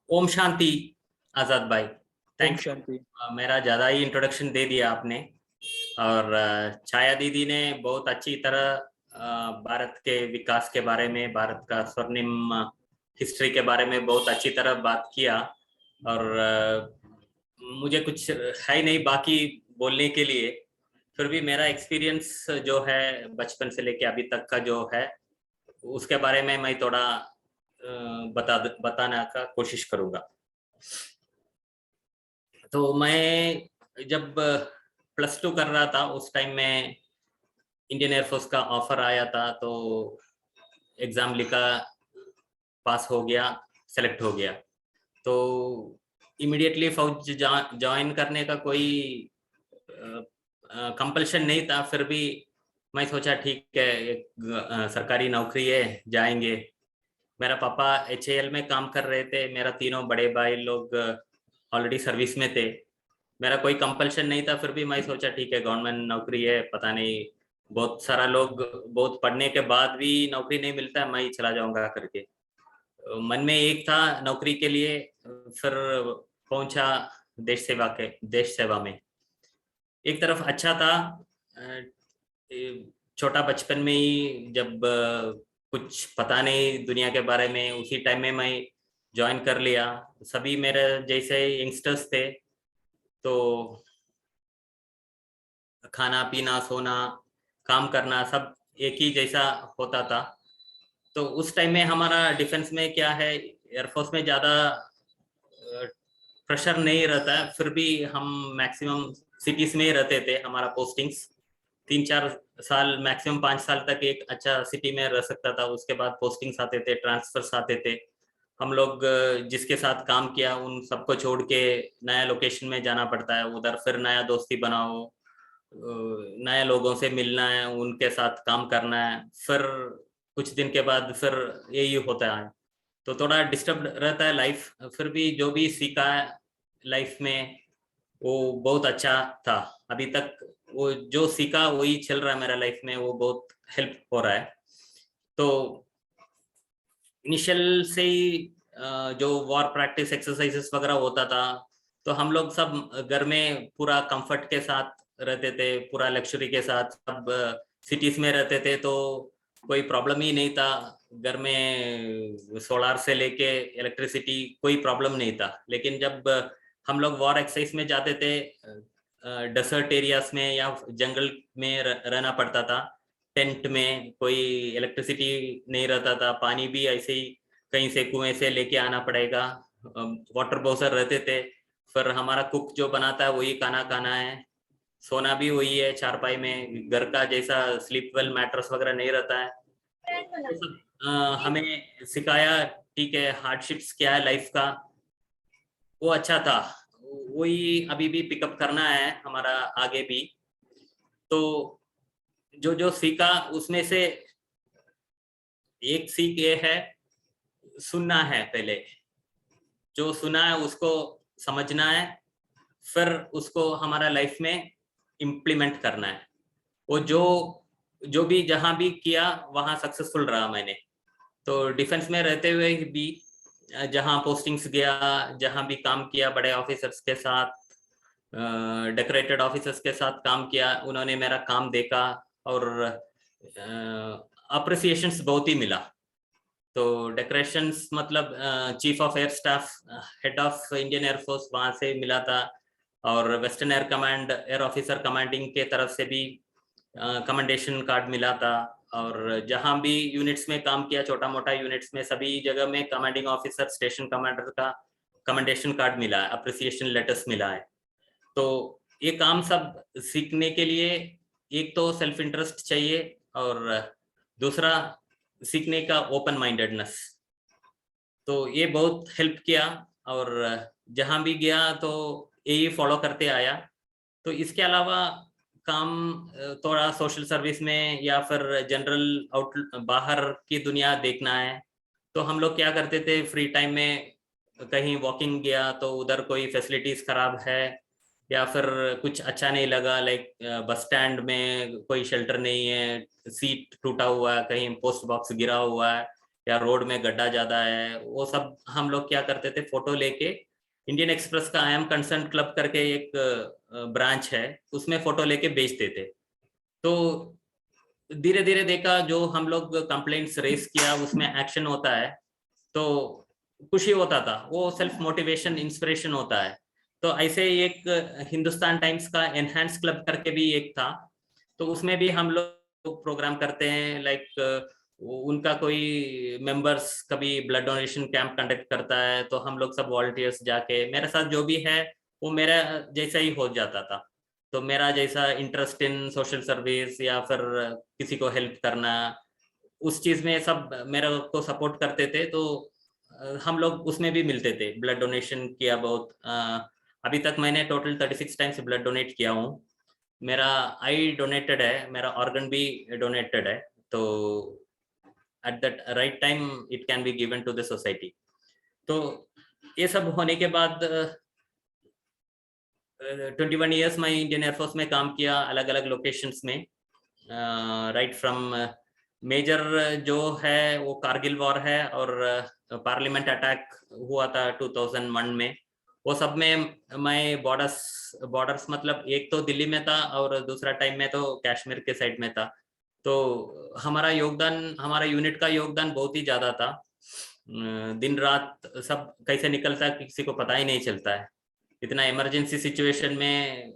ओम शांति आजाद भाई, थैंक शांति। यू। मेरा ज़्यादा ही इंट्रोडक्शन दे दिया आपने और छाया दीदी ने बहुत अच्छी तरह भारत के विकास के बारे में, भारत का स्वर्णिम हिस्ट्री के बारे में बहुत अच्छी तरह बात किया। और मुझे कुछ है नहीं बाकी बोलने के लिए, फिर भी मेरा एक्सपीरियंस जो है बचपन से लेके अभी तक का जो है उसके बारे में मैं थोड़ा बताने का कोशिश करूँगा। तो मैं जब +2 कर रहा था उस टाइम में इंडियन एयरफोर्स का ऑफर आया था, तो एग्ज़ाम लिखा, पास हो गया, सेलेक्ट हो गया। तो इमीडिएटली फौज ज्वाइन करने का कोई कंपल्शन नहीं था, फिर भी मैं सोचा ठीक है एक सरकारी नौकरी है, जाएंगे। मेरा पापा HAL में काम कर रहे थे, मेरा तीनों बड़े भाई लोग ऑलरेडी सर्विस में थे। मेरा कोई कंपल्शन नहीं था, फिर भी मैं सोचा ठीक है गवर्नमेंट नौकरी है, पता नहीं बहुत सारा लोग बहुत पढ़ने के बाद भी नौकरी नहीं मिलता है, मैं ही चला जाऊंगा करके मन में एक था नौकरी के लिए। फिर पहुंचा देश सेवा में। एक तरफ अच्छा था, छोटा बचपन में ही जब कुछ पता नहीं दुनिया के बारे में, उसी टाइम में मैं ज्वाइन कर लिया। सभी मेरे जैसे यंगस्टर्स थे, तो खाना पीना सोना काम करना सब एक ही जैसा होता था। तो उस टाइम में हमारा डिफेंस में क्या है, एयरफोर्स में ज़्यादा प्रेशर नहीं रहता है, फिर भी हम मैक्सिमम सिटीज़ में ही रहते थे। हमारा पोस्टिंग्स 3-4 साल, मैक्सिमम 5 साल तक एक अच्छा सिटी में रह सकता था। उसके बाद पोस्टिंग्स आते थे, ट्रांसफर्स आते थे। हम लोग जिसके साथ काम किया उन सबको छोड़ के नया लोकेशन में जाना पड़ता है, उधर फिर नया दोस्ती बनाओ, नए लोगों से मिलना है, उनके साथ काम करना है। फिर कुछ दिन के बाद फिर यही होता है, तो थोड़ा डिस्टर्ब रहता है लाइफ। फिर भी जो भी सीखा है लाइफ में वो बहुत अच्छा था। अभी तक वो जो सीखा वही चल रहा है मेरा लाइफ में, वो बहुत हेल्प हो रहा है। तो इनिशियल से ही जो वॉर प्रैक्टिस एक्सरसाइजेस वगैरह होता था, तो हम लोग सब घर में पूरा कंफर्ट के साथ रहते थे, पूरा लग्जरी के साथ। सब सिटीज में रहते थे तो कोई प्रॉब्लम ही नहीं था। घर में सोलार से लेके इलेक्ट्रिसिटी कोई प्रॉब्लम नहीं था। लेकिन जब हम लोग वॉर एक्सरसाइज में जाते थे, डेसर्ट एरियाज में या जंगल में रहना पड़ता था। टेंट में कोई इलेक्ट्रिसिटी नहीं रहता था, पानी भी ऐसे ही कहीं से कुएं से लेके आना पड़ेगा। वाटर बॉक्सर रहते थे, फिर हमारा कुक जो बनाता है वही खाना खाना है, सोना भी वही है चारपाई में। घर का जैसा स्लीप वेल मैट्रेस वगैरह नहीं रहता है। तो सब हमें सिखाया, ठीक है हार्डशिप्स क्या है लाइफ का, वो अच्छा था। वही अभी भी पिकअप करना है हमारा आगे भी। तो जो जो सीखा उसमें से एक सीख ये है, सुनना है। पहले जो सुना है उसको समझना है, फिर उसको हमारा लाइफ में इम्प्लीमेंट करना है। वो जो भी जहां भी किया वहां सक्सेसफुल रहा मैंने। तो डिफेंस में रहते हुए भी जहां पोस्टिंग्स गया, जहां भी काम किया, बड़े ऑफिसर्स के साथ, डेकोरेटेड ऑफिसर्स के साथ काम किया, उन्होंने मेरा काम देखा और अप्रिसिएशंस बहुत ही मिला। तो डेकोरेशंस मतलब chief of air staff, head of Indian air force, वहां से मिला था। और western air command air officer commanding के तरफ से भी कमेंडेशन कार्ड मिला था। और जहां भी यूनिट्स में काम किया, छोटा मोटा यूनिट्स में, सभी जगह में कमांडिंग ऑफिसर, स्टेशन कमांडर का कमेंडेशन कार्ड मिला है, अप्रिसिएशन लेटर्स मिला है। तो ये काम सब सीखने के लिए एक तो सेल्फ इंटरेस्ट चाहिए, और दूसरा सीखने का ओपन माइंडेडनेस। तो ये बहुत हेल्प किया, और जहां भी गया तो यही फॉलो करते आया। तो इसके अलावा काम थोड़ा सोशल सर्विस में या फिर जनरल आउट बाहर की दुनिया देखना है, तो हम लोग क्या करते थे फ्री टाइम में, कहीं वॉकिंग गया तो उधर कोई फैसिलिटीज खराब है या फिर कुछ अच्छा नहीं लगा, लाइक बस स्टैंड में कोई शेल्टर नहीं है, सीट टूटा हुआ है, कहीं पोस्ट बॉक्स गिरा हुआ है, या रोड में गड्ढा ज्यादा है, वो सब हम लोग क्या करते थे, फोटो लेके इंडियन एक्सप्रेस का आई एम कंसर्न क्लब करके एक ब्रांच है, उसमें फोटो लेके बेचते थे। तो धीरे धीरे देखा जो हम लोग कंप्लेंट्स रेस किया उसमें एक्शन होता है, तो खुशी होता था, वो सेल्फ मोटिवेशन इंस्पिरेशन होता है। तो ऐसे ही एक हिंदुस्तान टाइम्स का एनहांस क्लब करके भी एक था, तो उसमें भी हम लोग प्रोग्राम करते हैं, लाइक उनका कोई मेंबर्स कभी ब्लड डोनेशन कैंप कंडक्ट करता है, तो हम लोग सब वॉलंटियर्स जाके, मेरे साथ जो भी है वो मेरा जैसा ही हो जाता था। तो मेरा जैसा इंटरेस्ट इन सोशल सर्विस या फिर किसी को हेल्प करना, उस चीज में सब मेरे को सपोर्ट करते थे। तो हम लोग उसमें भी मिलते थे, ब्लड डोनेशन किया बहुत। अभी तक मैंने टोटल 36 टाइम्स ब्लड डोनेट किया हूँ। मेरा आई डोनेटेड है, मेरा ऑर्गन भी डोनेटेड है, तो at that right time it can be given to the society. तो ये सब होने के बाद 21 ईयर्स मैं इंडियन एयरफोर्स में काम किया, अलग अलग लोकेशंस में, राइट फ्रॉम मेजर जो है वो कारगिल वॉर है, और पार्लियामेंट अटैक हुआ था 2001 में, वो सब में मैं बॉर्डर्स मतलब एक तो दिल्ली में था और दूसरा टाइम में तो कश्मीर के साइड में था। तो हमारा योगदान, हमारा यूनिट का योगदान बहुत ही ज्यादा था। दिन रात सब कैसे निकलता है किसी को पता ही नहीं चलता है। इतना इमरजेंसी सिचुएशन में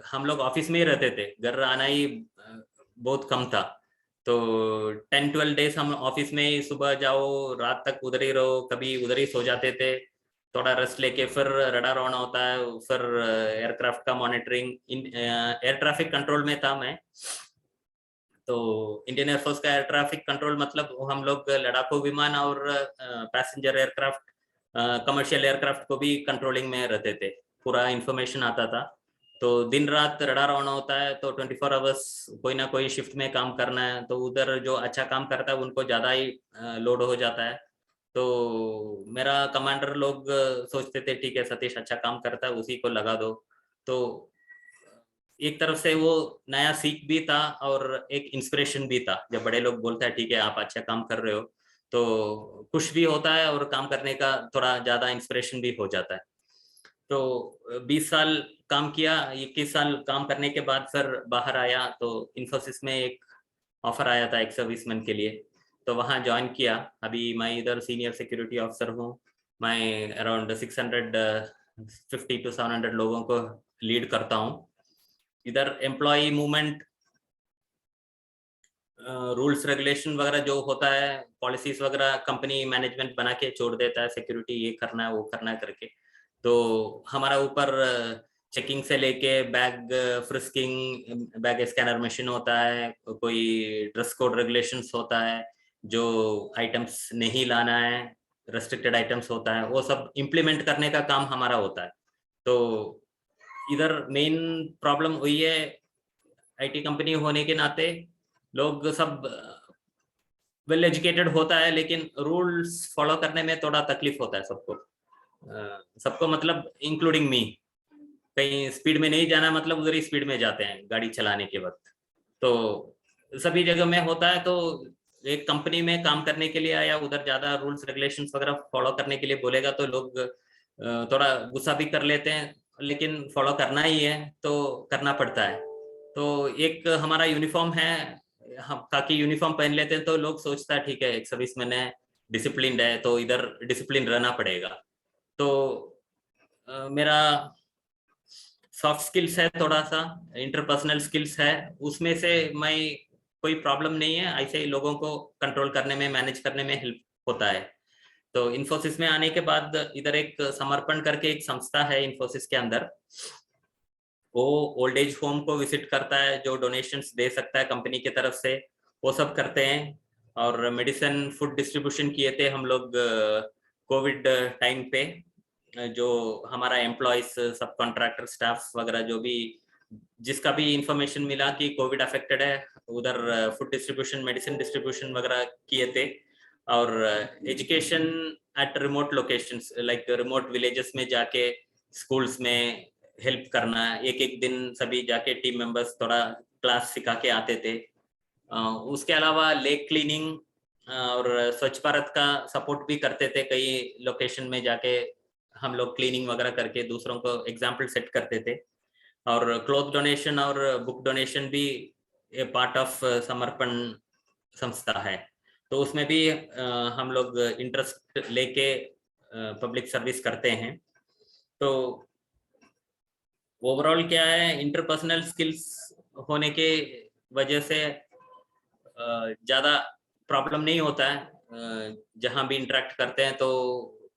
हम लोग ऑफिस में ही रहते थे, घर आना ही बहुत कम था। तो 10-12 डेज हम ऑफिस में ही, सुबह जाओ रात तक उधर ही रहो, कभी उधर ही सो जाते थे, थोड़ा रेस्ट लेके फिर रडार ऑन होता है, फिर एयरक्राफ्ट का मॉनिटरिंग, एयर ट्रैफिक कंट्रोल में था मैं। तो इंडियन एयरफोर्स का एयर ट्रैफिक कंट्रोल मतलब हम लोग लड़ाकू विमान और पैसेंजर एयरक्राफ्ट, कमर्शियल एयरक्राफ्ट को भी कंट्रोलिंग में रहते थे, पूरा इंफॉर्मेशन आता था। तो दिन रात रडार ऑन होता है, तो 24 आवर्स कोई ना कोई शिफ्ट में काम करना है, तो उधर जो अच्छा काम करता है उनको ज़्यादा ही लोड हो जाता है। तो मेरा कमांडर लोग सोचते थे ठीक है सतीश अच्छा काम करता है, उसी को लगा दो। तो एक तरफ से वो नया सीख भी था और एक इंस्पिरेशन भी था। जब बड़े लोग बोलते हैं ठीक है आप अच्छा काम कर रहे हो, तो खुश भी होता है और काम करने का थोड़ा ज्यादा इंस्पिरेशन भी हो जाता है। तो 20 साल काम किया, 21 साल काम करने के बाद फिर बाहर आया, तो इन्फोसिस में एक ऑफर आया था एक सर्विसमैन के लिए, तो वहाँ ज्वाइन किया। अभी मैं इधर सीनियर सिक्योरिटी ऑफिसर हूँ। मैं अराउंड 650 to 700 लोगों को लीड करता हूँ। इधर एम्प्लॉय मूवमेंट, रूल्स रेगुलेशन वगैरह जो होता है, पॉलिसीज वगैरह कंपनी मैनेजमेंट बना के छोड़ देता है, सिक्योरिटी ये करना है वो करना है करके। तो हमारा ऊपर चेकिंग से लेके bag frisking, bag scanner machine होता है, कोई ड्रेस कोड रेगुलेशंस होता है, जो आइटम्स नहीं लाना है, रेस्ट्रिक्टेड आइटम्स होता है, वो सब इम्प्लीमेंट करने का काम हमारा होता है। तो इधर मेन प्रॉब्लम हुई है, आईटी कंपनी होने के नाते लोग सब वेल एजुकेटेड होता है, लेकिन रूल्स फॉलो करने में थोड़ा तकलीफ होता है सबको मतलब इंक्लूडिंग मी। कहीं स्पीड में नहीं जाना मतलब उधर ही स्पीड में जाते हैं गाड़ी चलाने के वक्त। तो सभी जगह में होता है। तो एक कंपनी में काम करने के लिए आया, उधर ज्यादा रूल्स रेगुलेशंस वगैरह फॉलो करने के लिए बोलेगा तो लोग थोड़ा गुस्सा भी कर लेते हैं, लेकिन फॉलो करना ही है तो करना पड़ता है। तो एक हमारा यूनिफॉर्म है, हम खाकी यूनिफॉर्म पहन लेते हैं तो लोग सोचता है ठीक है एक सर्विसमैन है, डिसिप्लिन्ड है, तो इधर डिसिप्लिन रहना पड़ेगा। तो मेरा सॉफ्ट स्किल्स है, थोड़ा सा इंटरपर्सनल स्किल्स है, उसमें से मैं कोई प्रॉब्लम नहीं है, ऐसे ही लोगों को कंट्रोल करने में, मैनेज करने में हेल्प होता है। तो इन्फोसिस में आने के बाद इधर एक समर्पण करके एक संस्था है इन्फोसिस के अंदर, वो ओल्ड एज होम को विजिट करता है, जो डोनेशंस दे सकता है कंपनी की तरफ से वो सब करते हैं। और मेडिसिन फूड डिस्ट्रीब्यूशन किए थे हम लोग कोविड टाइम पे, जो हमारा एम्प्लॉयज सब कॉन्ट्रैक्टर स्टाफ वगैरह जो भी जिसका भी इंफॉर्मेशन मिला कि कोविड अफेक्टेड है, उधर फूड डिस्ट्रीब्यूशन मेडिसिन डिस्ट्रीब्यूशन वगैरह किए थे। और education at remote locations like remote villages में जाके स्कूल्स में हेल्प करना, एक एक दिन सभी जाके टीम मेंबर्स थोड़ा क्लास सिखा के आते थे। उसके अलावा लेक क्लीनिंग और स्वच्छ भारत का सपोर्ट भी करते थे, कई लोकेशन में जाके हम लोग क्लीनिंग वगैरह करके दूसरों को एग्जाम्पल सेट करते थे। और क्लॉथ डोनेशन और बुक डोनेशन भी ए पार्ट ऑफ समर्पण संस्था है, तो उसमें भी हम लोग इंटरेस्ट लेके पब्लिक सर्विस करते हैं। तो ओवरऑल क्या है, इंटरपर्सनल स्किल्स होने के वजह से ज़्यादा प्रॉब्लम नहीं होता है, जहाँ भी इंटरेक्ट करते हैं तो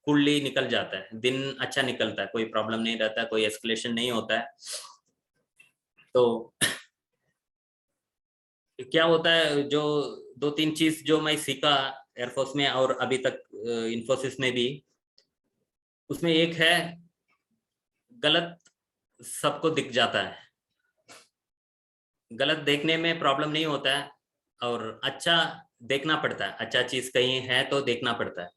कूलली निकल जाता है, दिन अच्छा निकलता है, कोई प्रॉब्लम नहीं रहता है, कोई एस्केलेशन नहीं होता है। तो क्या होता है, जो 2-3 चीज जो मैं सीखा एयरफोर्स में और अभी तक इन्फोसिस में भी, उसमें एक है गलत सबको दिख जाता है, गलत देखने में प्रॉब्लम नहीं होता है, और अच्छा देखना पड़ता है, अच्छा चीज कहीं है तो देखना पड़ता है,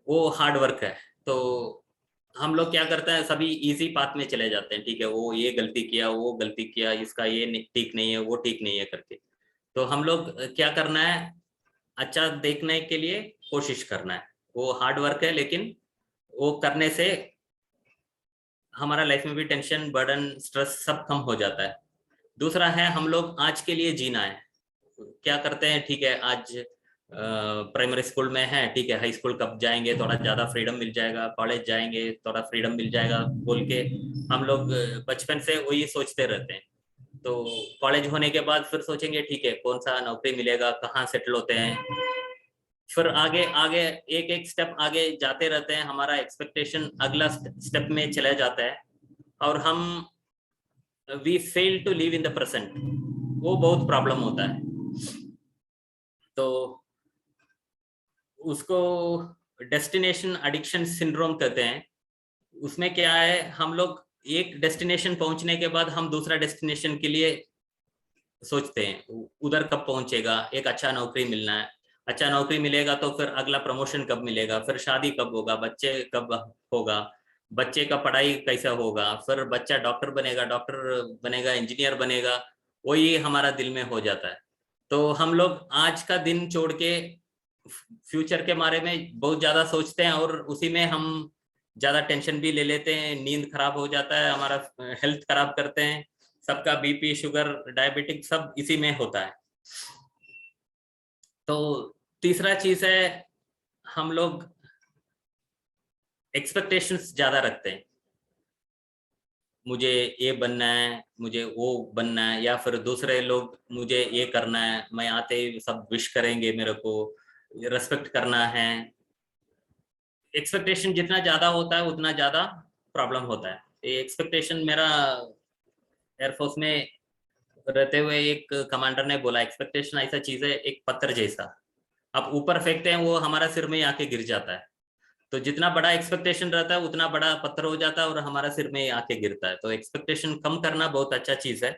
वो हार्ड वर्क है। तो हम लोग क्या करते हैं, सभी इजी पाथ में चले जाते हैं, ठीक है वो ये गलती किया वो गलती किया, इसका ये ठीक नहीं है वो ठीक नहीं है करके। तो हम लोग क्या करना है, अच्छा देखने के लिए कोशिश करना है, वो हार्ड वर्क है, लेकिन वो करने से हमारा लाइफ में भी टेंशन बर्डन स्ट्रेस सब कम हो जाता है। दूसरा है, हम लोग आज के लिए जीना है। क्या करते हैं, ठीक है आज प्राइमरी स्कूल में है, ठीक है हाई स्कूल कब जाएंगे, थोड़ा ज्यादा फ्रीडम मिल जाएगा, कॉलेज जाएंगे थोड़ा फ्रीडम मिल जाएगा बोल के हम लोग बचपन से वही सोचते रहते हैं। तो कॉलेज होने के बाद फिर सोचेंगे ठीक है कौन सा नौकरी मिलेगा, कहाँ सेटल होते हैं, फिर आगे आगे एक एक स्टेप आगे जाते रहते हैं, हमारा एक्सपेक्टेशन अगला स्टेप में चला जाता है, और हम we fail to live in the present, वो बहुत प्रॉब्लम होता है। तो उसको डेस्टिनेशन एडिक्शन सिंड्रोम कहते हैं। उसमें क्या है, हम लोग एक डेस्टिनेशन पहुंचने के बाद हम दूसरा डेस्टिनेशन के लिए सोचते हैं, उधर कब पहुंचेगा, एक अच्छा नौकरी मिलना है, अच्छा नौकरी मिलेगा तो फिर अगला प्रमोशन कब मिलेगा, फिर शादी कब होगा, बच्चे कब होगा, बच्चे का पढ़ाई कैसा होगा, फिर बच्चा डॉक्टर बनेगा, इंजीनियर बनेगा, वही हमारा दिल में हो जाता है। तो हम लोग आज का दिन छोड़ के फ्यूचर के बारे में बहुत ज्यादा सोचते हैं और उसी में हम ज्यादा टेंशन भी ले लेते हैं, नींद खराब हो जाता है, हमारा हेल्थ खराब करते हैं, सबका बीपी, शुगर, डायबिटिक सब इसी में होता है। तो तीसरा चीज है, हम लोग एक्सपेक्टेशंस ज्यादा रखते हैं, मुझे ये बनना है, मुझे वो बनना है, या फिर दूसरे लोग मुझे ये करना है, मैं आते ही सब विश करेंगे, मेरे को रेस्पेक्ट करना है। एक्सपेक्टेशन जितना ज्यादा होता है उतना ज्यादा प्रॉब्लम होता है। ये एक्सपेक्टेशन मेरा एयरफोर्स में रहते हुए एक कमांडर ने बोला, एक्सपेक्टेशन ऐसा चीज है एक पत्थर जैसा, आप ऊपर फेंकते हैं वो हमारा सिर में आके गिर जाता है। तो जितना बड़ा एक्सपेक्टेशन रहता है उतना बड़ा पत्थर हो जाता है और हमारा सिर में आके गिरता है। तो एक्सपेक्टेशन कम करना बहुत अच्छा चीज है।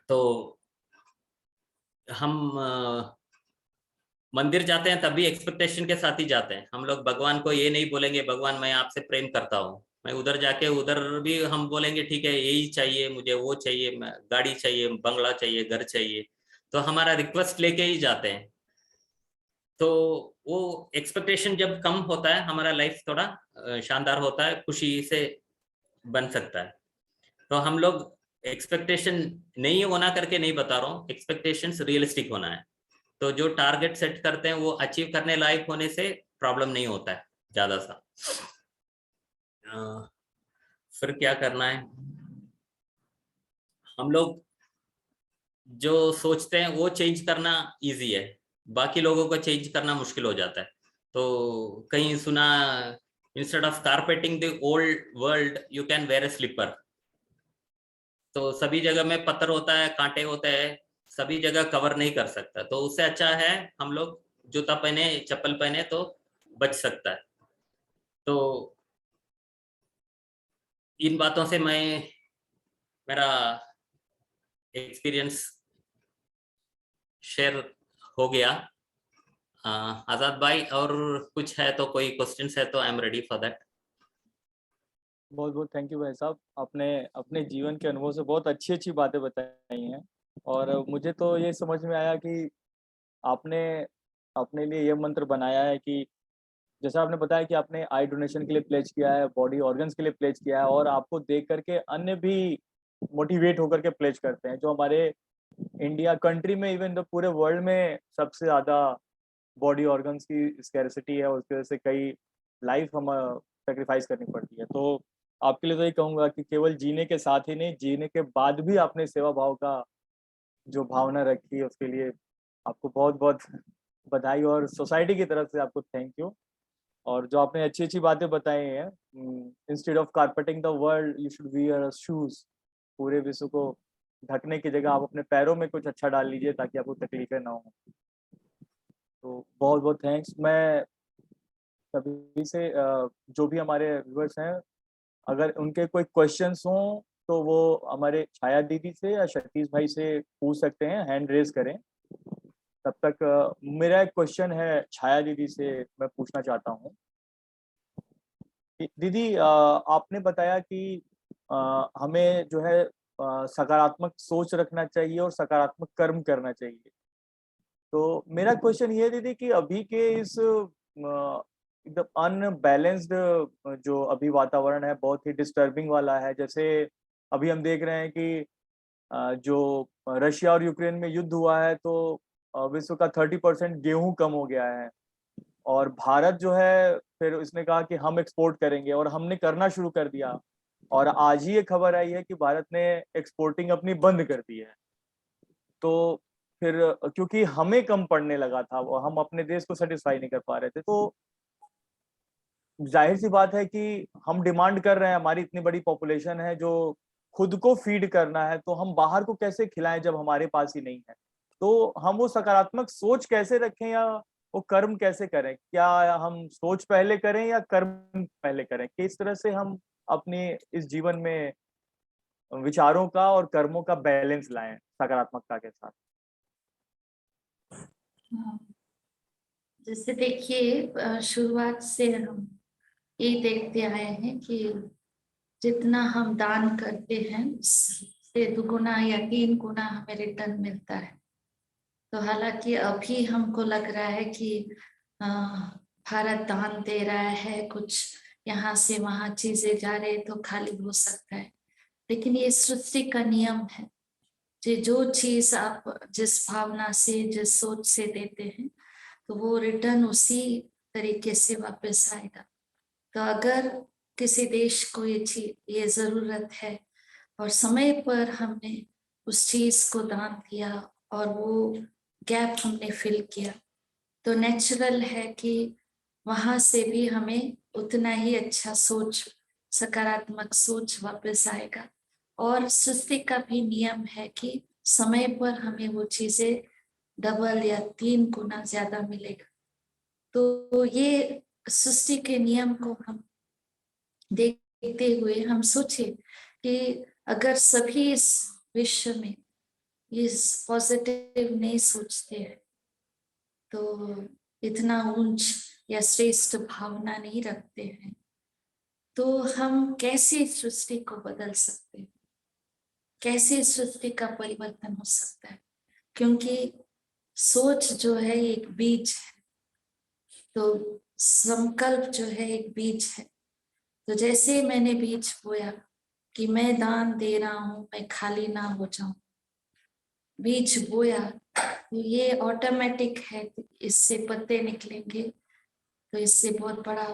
तो हम मंदिर जाते हैं तब भी एक्सपेक्टेशन के साथ ही जाते हैं। हम लोग भगवान को ये नहीं बोलेंगे भगवान मैं आपसे प्रेम करता हूँ, मैं उधर जाके उधर भी हम बोलेंगे ठीक है यही चाहिए मुझे, वो चाहिए, गाड़ी चाहिए, बंगला चाहिए, घर चाहिए, तो हमारा रिक्वेस्ट लेके ही जाते हैं। तो वो एक्सपेक्टेशन जब कम होता है हमारा लाइफ थोड़ा शानदार होता है, खुशी से बन सकता है। तो हम लोग एक्सपेक्टेशन नहीं होना करके नहीं बता रहा हूँ, एक्सपेक्टेशंस रियलिस्टिक होना है। तो जो टारगेट सेट करते हैं वो अचीव करने लायक होने से प्रॉब्लम नहीं होता है ज्यादा सा। फिर क्या करना है, हम लोग जो सोचते हैं वो चेंज करना इजी है, बाकी लोगों को चेंज करना मुश्किल हो जाता है। तो कहीं सुना, instead of carpeting the old world you can wear a slipper. तो सभी जगह में पत्थर होता है, कांटे होते हैं, सभी जगह कवर नहीं कर सकता, तो उससे अच्छा है हम लोग जूता पहने, चप्पल पहने तो बच सकता है। तो इन बातों से मेरा एक्सपीरियंस शेयर हो गया। आजाद भाई और कुछ है तो, कोई क्वेश्चंस है तो I am ready for that. बहुत बहुत थैंक यू भाई साहब, आपने अपने जीवन के अनुभव से बहुत अच्छी अच्छी बातें बताई हैं। और मुझे तो ये समझ में आया कि आपने अपने लिए ये मंत्र बनाया है कि जैसा आपने बताया कि आपने आई डोनेशन के लिए प्लेज किया है, बॉडी ऑर्गन्स के लिए प्लेज किया है, और आपको देख करके अन्य भी मोटिवेट होकर के प्लेज करते हैं। जो हमारे इंडिया कंट्री में, इवन द पूरे वर्ल्ड में सबसे ज़्यादा बॉडी ऑर्गन्स की स्कैरसिटी है, उसकी वजह से कई लाइफ हम सेक्रीफाइस करनी पड़ती है। तो आपके लिए तो ये कहूँगा कि केवल जीने के साथ ही नहीं, जीने के बाद भी आपने सेवा भाव का जो भावना रखी है उसके लिए आपको बहुत बहुत बधाई, और सोसाइटी की तरफ से आपको थैंक यू। और जो आपने अच्छी अच्छी बातें बताई हैं, instead of carpeting the world you should wear shoes, पूरे विश्व को ढकने की जगह आप अपने पैरों में कुछ अच्छा डाल लीजिए ताकि आपको तकलीफें ना हो। तो बहुत बहुत थैंक्स। मैं सभी से जो भी हमारे व्यूअर्स हैं, अगर उनके कोई क्वेश्चंस हों तो वो हमारे छाया दीदी से या सतीश भाई से पूछ सकते हैं, हैंड रेज करें। तब तक मेरा एक क्वेश्चन है छाया दीदी से, मैं पूछना चाहता हूँ। दीदी, आपने बताया कि हमें जो है सकारात्मक सोच रखना चाहिए और सकारात्मक कर्म करना चाहिए। तो मेरा क्वेश्चन ये है दीदी कि अभी के इस एकदम अनबैलेंस्ड जो अभी वातावरण है, बहुत ही डिस्टर्बिंग वाला है। जैसे अभी हम देख रहे हैं कि जो रशिया और यूक्रेन में युद्ध हुआ है तो विश्व का 30% गेहूं कम हो गया है, और भारत जो है फिर उसने कहा कि हम एक्सपोर्ट करेंगे, और हमने करना शुरू कर दिया। और आज ही ये खबर आई है कि भारत ने एक्सपोर्टिंग अपनी बंद कर दी है। तो फिर क्योंकि हमें कम पड़ने लगा था, वो हम अपने देश को सेटिस्फाई नहीं कर पा रहे थे, तो जाहिर सी बात है कि हम डिमांड कर रहे हैं, हमारी इतनी बड़ी पॉपुलेशन है जो खुद को फीड करना है, तो हम बाहर को कैसे खिलाएं जब हमारे पास ही नहीं है। तो हम वो सकारात्मक सोच कैसे रखें या वो कर्म कैसे करें, क्या हम सोच पहले करें या कर्म पहले करें, किस तरह से हम अपने इस जीवन में विचारों का और कर्मों का बैलेंस लाएं सकारात्मकता के साथ। जैसे देखिए, शुरुआत से हम ये देखते आए हैं कि जितना हम दान करते हैं उससे 2 गुना या 3 गुना हमें रिटर्न मिलता है। तो हालांकि अभी हमको लग रहा है कि भारत दान दे रहा है, कुछ यहाँ से वहां चीजें जा रहे तो खाली हो सकता है, लेकिन ये सृष्टि का नियम है। जो चीज आप जिस भावना से, जिस सोच से देते हैं, तो वो रिटर्न उसी तरीके से वापस आएगा। तो अगर किसी देश को ये जरूरत है और समय पर हमने उस चीज को दान दिया और वो गैप हमने फिल किया, तो नेचुरल है कि वहां से भी हमें उतना ही अच्छा सोच, सकारात्मक सोच वापस आएगा। और सृष्टि का भी नियम है कि समय पर हमें वो चीजें डबल या 3 गुना ज्यादा मिलेगा। तो ये सृष्टि के नियम को हम देखते हुए हम सोचे कि अगर सभी इस विश्व में इस पॉजिटिव नहीं सोचते हैं, तो इतना ऊंच या श्रेष्ठ भावना नहीं रखते हैं, तो हम कैसे सृष्टि को बदल सकते हैं, कैसे सृष्टि का परिवर्तन हो सकता है? क्योंकि सोच जो है एक बीज है, तो संकल्प जो है एक बीज है। तो जैसे मैंने बीज बोया कि मैं दान दे रहा हूं, मैं खाली ना हो जाऊं, बीज बोया तो ये ऑटोमेटिक है, इससे पत्ते निकलेंगे, तो इससे बहुत बड़ा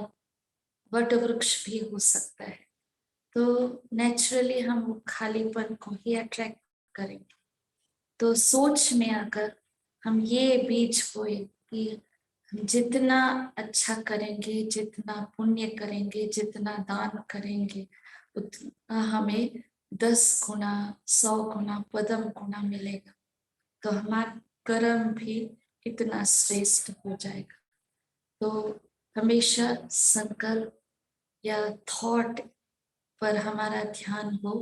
वट वृक्ष भी हो सकता है। तो नेचुरली हम वो खालीपन को ही अट्रैक्ट करेंगे। तो सोच में अगर हम ये बीज बोए कि जितना अच्छा करेंगे, जितना पुण्य करेंगे, जितना दान करेंगे, उतना हमें 10 गुना, 100 गुना, पदम गुना मिलेगा। तो हमारा कर्म भी इतना श्रेष्ठ हो जाएगा। तो हमेशा संकल्प या थॉट पर हमारा ध्यान हो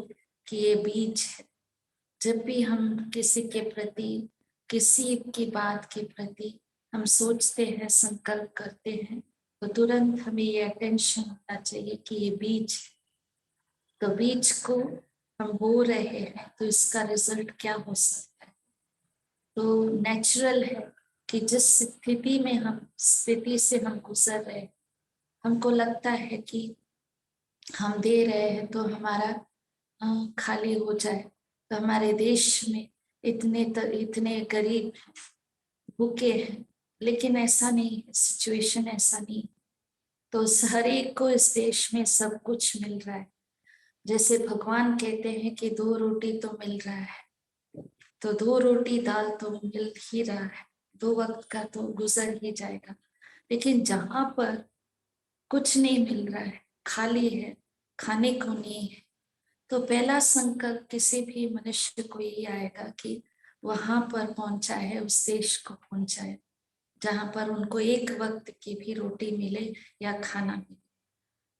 कि ये बीज है। जब भी हम किसी के प्रति, किसी की बात के प्रति हम सोचते हैं, संकल्प करते हैं, तो तुरंत हमें ये अटेंशन होना चाहिए कि ये बीज है। तो बीज को हम बो रहे हैं, तो इसका रिजल्ट क्या हो सकता है? तो नेचुरल है कि जिस स्थिति से हम गुजर रहे हैं, हमको लगता है कि हम दे रहे हैं तो हमारा खाली हो जाए। तो हमारे देश में इतने गरीब हैं, भूखे हैं, लेकिन ऐसा नहीं है, सिचुएशन ऐसा नहीं। तो हर एक को इस देश में सब कुछ मिल रहा है। जैसे भगवान कहते हैं कि 2 रोटी तो मिल रहा है, तो 2 रोटी दाल तो मिल ही रहा है, 2 वक्त का तो गुजर ही जाएगा। लेकिन जहां पर कुछ नहीं मिल रहा है, खाली है, खाने को नहीं है, तो पहला संकल्प किसी भी मनुष्य को यही आएगा कि वहां पर पहुंचाए, उस देश को पहुंचाए जहां पर उनको एक वक्त की भी रोटी मिले या खाना मिले।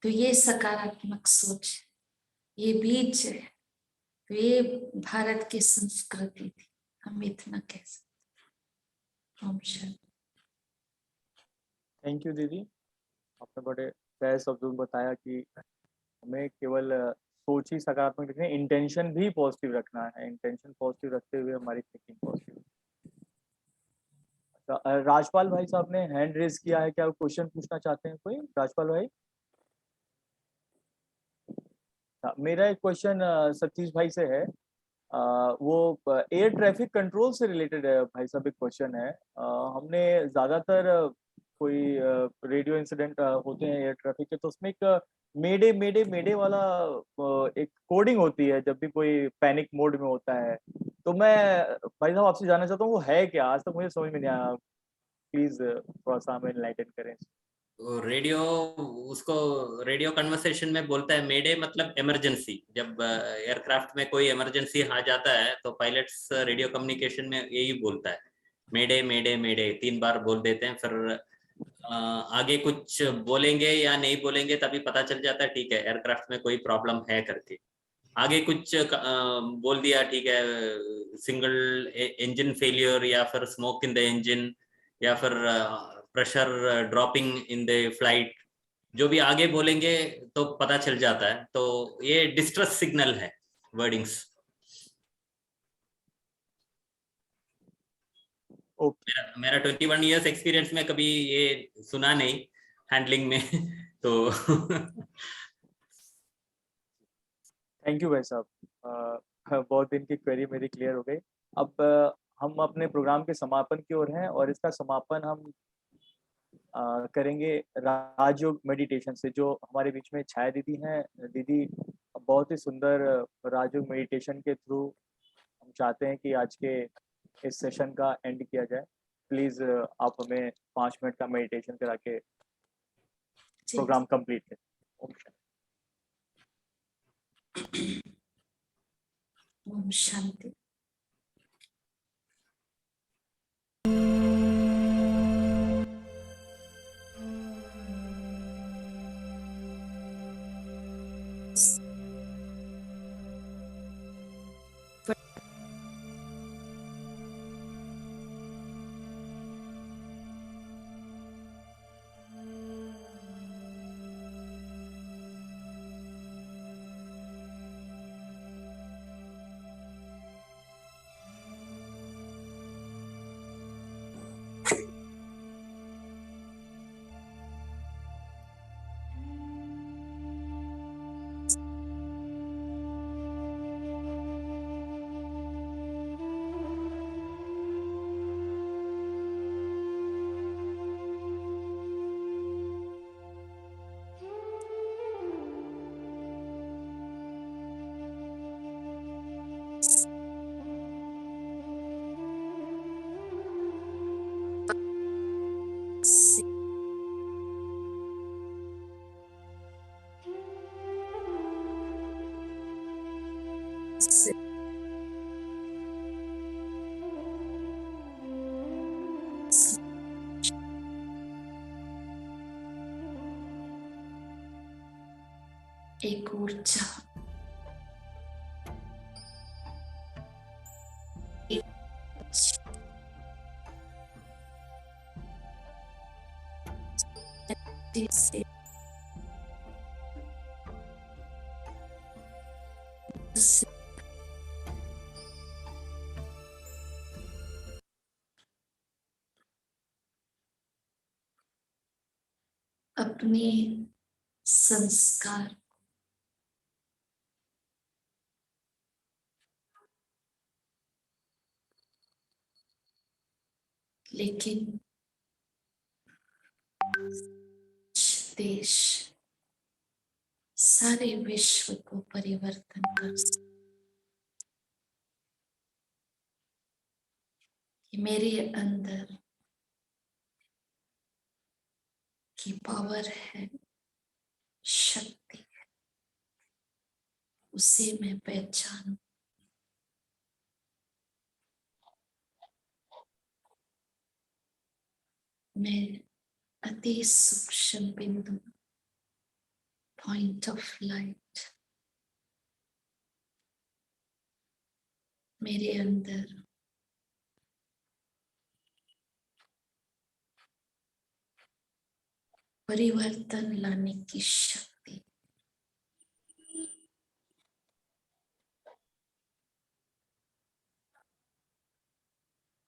तो ये सकारात्मक सोच है, ये बीज है। तो ये भारत की संस्कृति थी, हम इतना कह सकते। ओम शांति। थैंक यू दीदी, आपने बड़े सही शब्दों में बताया कि हमें केवल सोच ही सकारात्मक रखनी है, इंटेंशन भी पॉजिटिव रखना है। इंटेंशन पॉजिटिव रखते हुए हमारी थिंकिंग पॉजिटिव। राजपाल भाई साहब ने हैंड रेज किया है, क्या क्वेश्चन पूछना चाहते हैं कोई? राजपाल भाई, मेरा एक क्वेश्चन सतीश भाई से है। वो एयर ट्रैफिक कंट्रोल से रिलेटेड है भाई साहब। एक क्वेश्चन है, हमने ज्यादातर कोई रेडियो इंसिडेंट होते हैं एयर ट्रैफिक के, तो उसमें एक मेडे मेडे मेडे वाला एक कोडिंग होती है जब भी कोई पैनिक मोड में होता है। तो मैं भाई साहब आपसे जानना चाहता हूँ वो है क्या? आज तक मुझे समझ में नहीं आया, प्लीज थोड़ा सा हमें एनलाइटन करें। रेडियो, उसको रेडियो कन्वर्सेशन में बोलता है मेडे, मतलब इमरजेंसी। जब एयरक्राफ्ट में कोई इमरजेंसी आ जाता है तो पायलट्स रेडियो कम्युनिकेशन में यही बोलता है, मेडे मेडे मेडे 3 बार बोल देते हैं। फिर आगे कुछ बोलेंगे या नहीं बोलेंगे तभी पता चल जाता है ठीक है एयरक्राफ्ट में कोई प्रॉब्लम है करके। आगे कुछ बोल दिया ठीक है, सिंगल इंजन फेलियर या फिर स्मोक इन द इंजन या फिर pressure dropping in the flight, जो भी आगे बोलेंगे तो पता चल जाता है, तो ये डिस्ट्रेस सिग्नल है वर्डिंग्स। ओके, मेरा 21 इयर्स एक्सपीरियंस में कभी ये सुना नहीं हैंडलिंग में तो थैंक यू भाई साहब। बहुत दिन की क्वेरी मेरी क्लियर हो गई। अब हम अपने प्रोग्राम के समापन की ओर हैं और इसका समापन हम करेंगे राजयोग मेडिटेशन से। जो हमारे बीच में छाया दीदी हैं, दीदी बहुत ही सुंदर राजयोग मेडिटेशन के थ्रू हम चाहते हैं कि आज के इस सेशन का एंड किया जाए। प्लीज आप हमें 5 मिनट का मेडिटेशन करा के प्रोग्राम कंप्लीट करें। ओम शांति। ओम शांति। एक ऊर्जा, से अपने संस्कार लेकिन देश सारे विश्व को परिवर्तन कर सकते। मेरे अंदर की पावर है, शक्ति है, उसे मैं पहचानूं। मैं अति सूक्ष्म बिंदु, पॉइंट ऑफ लाइट, मेरे अंदर परिवर्तन लाने की शक्ति,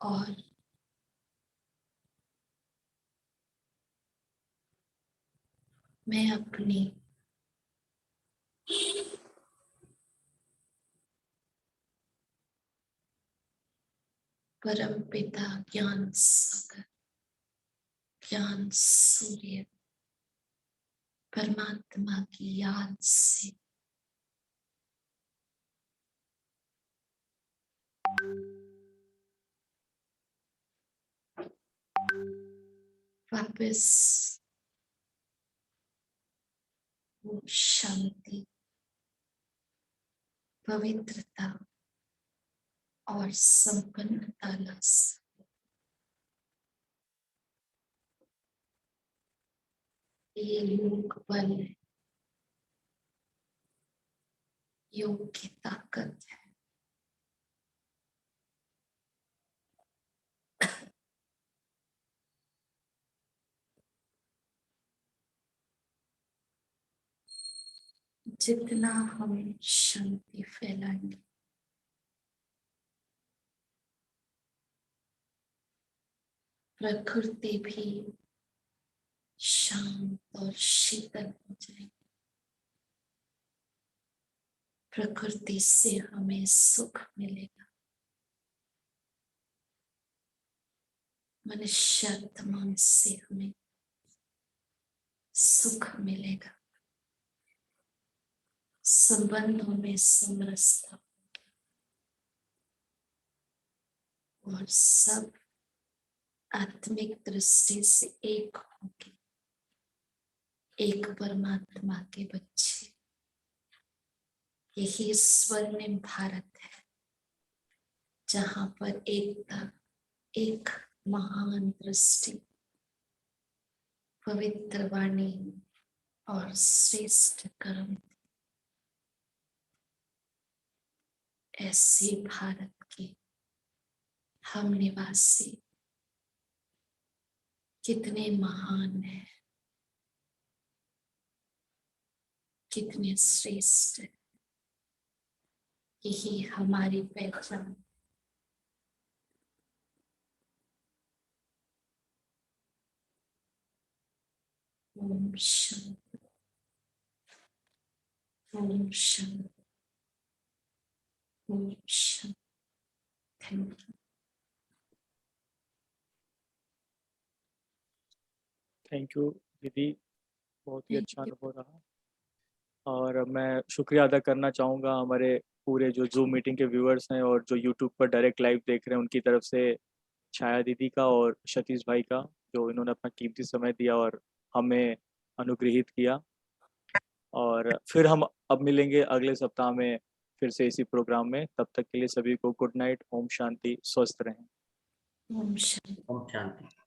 और मैं अपनी परम पिता ज्ञान सागर, ज्ञान सूर्य परमात्मा की याद से वापस वो शांति, पवित्रता और संपन्नता ला सकूं। ये योग बल है, योग की ताकत है। जितना हम शांति फैलाएंगे, प्रकृति भी शांत और शीतल हो जाएगी। प्रकृति से हमें सुख मिलेगा, मनुष्यात्मा से हमें सुख मिलेगा, संबंधों में समरसता और सब आत्मिक दृष्टि से एक होंगे, एक परमात्मा के बच्चे। यही स्वर्णिम भारत है, जहां पर एकता, एक महान दृष्टि, पवित्र वाणी और श्रेष्ठ कर्म। ऐसे भारत के हम निवासी कितने महान हैं, कितने श्रेष्ठ हैं। यही हमारी पहचान। ओम शांति, ओम शांति, ओम शांति। Thank you. थैंक यू दीदी, बहुत ही अच्छा अनुभव रहा। और मैं शुक्रिया अदा करना चाहूँगा हमारे पूरे जो जूम मीटिंग के व्यूअर्स हैं और जो यूट्यूब पर डायरेक्ट लाइव देख रहे हैं, उनकी तरफ से छाया दीदी का और सतीश भाई का, जो इन्होंने अपना कीमती समय दिया और हमें अनुग्रहित किया। और फिर हम अब मिलेंगे अगले सप्ताह में फिर से इसी प्रोग्राम में। तब तक के लिए सभी को गुड नाइट, ओम शांति, स्वस्थ रहें। ओम शांति। ओम शांति।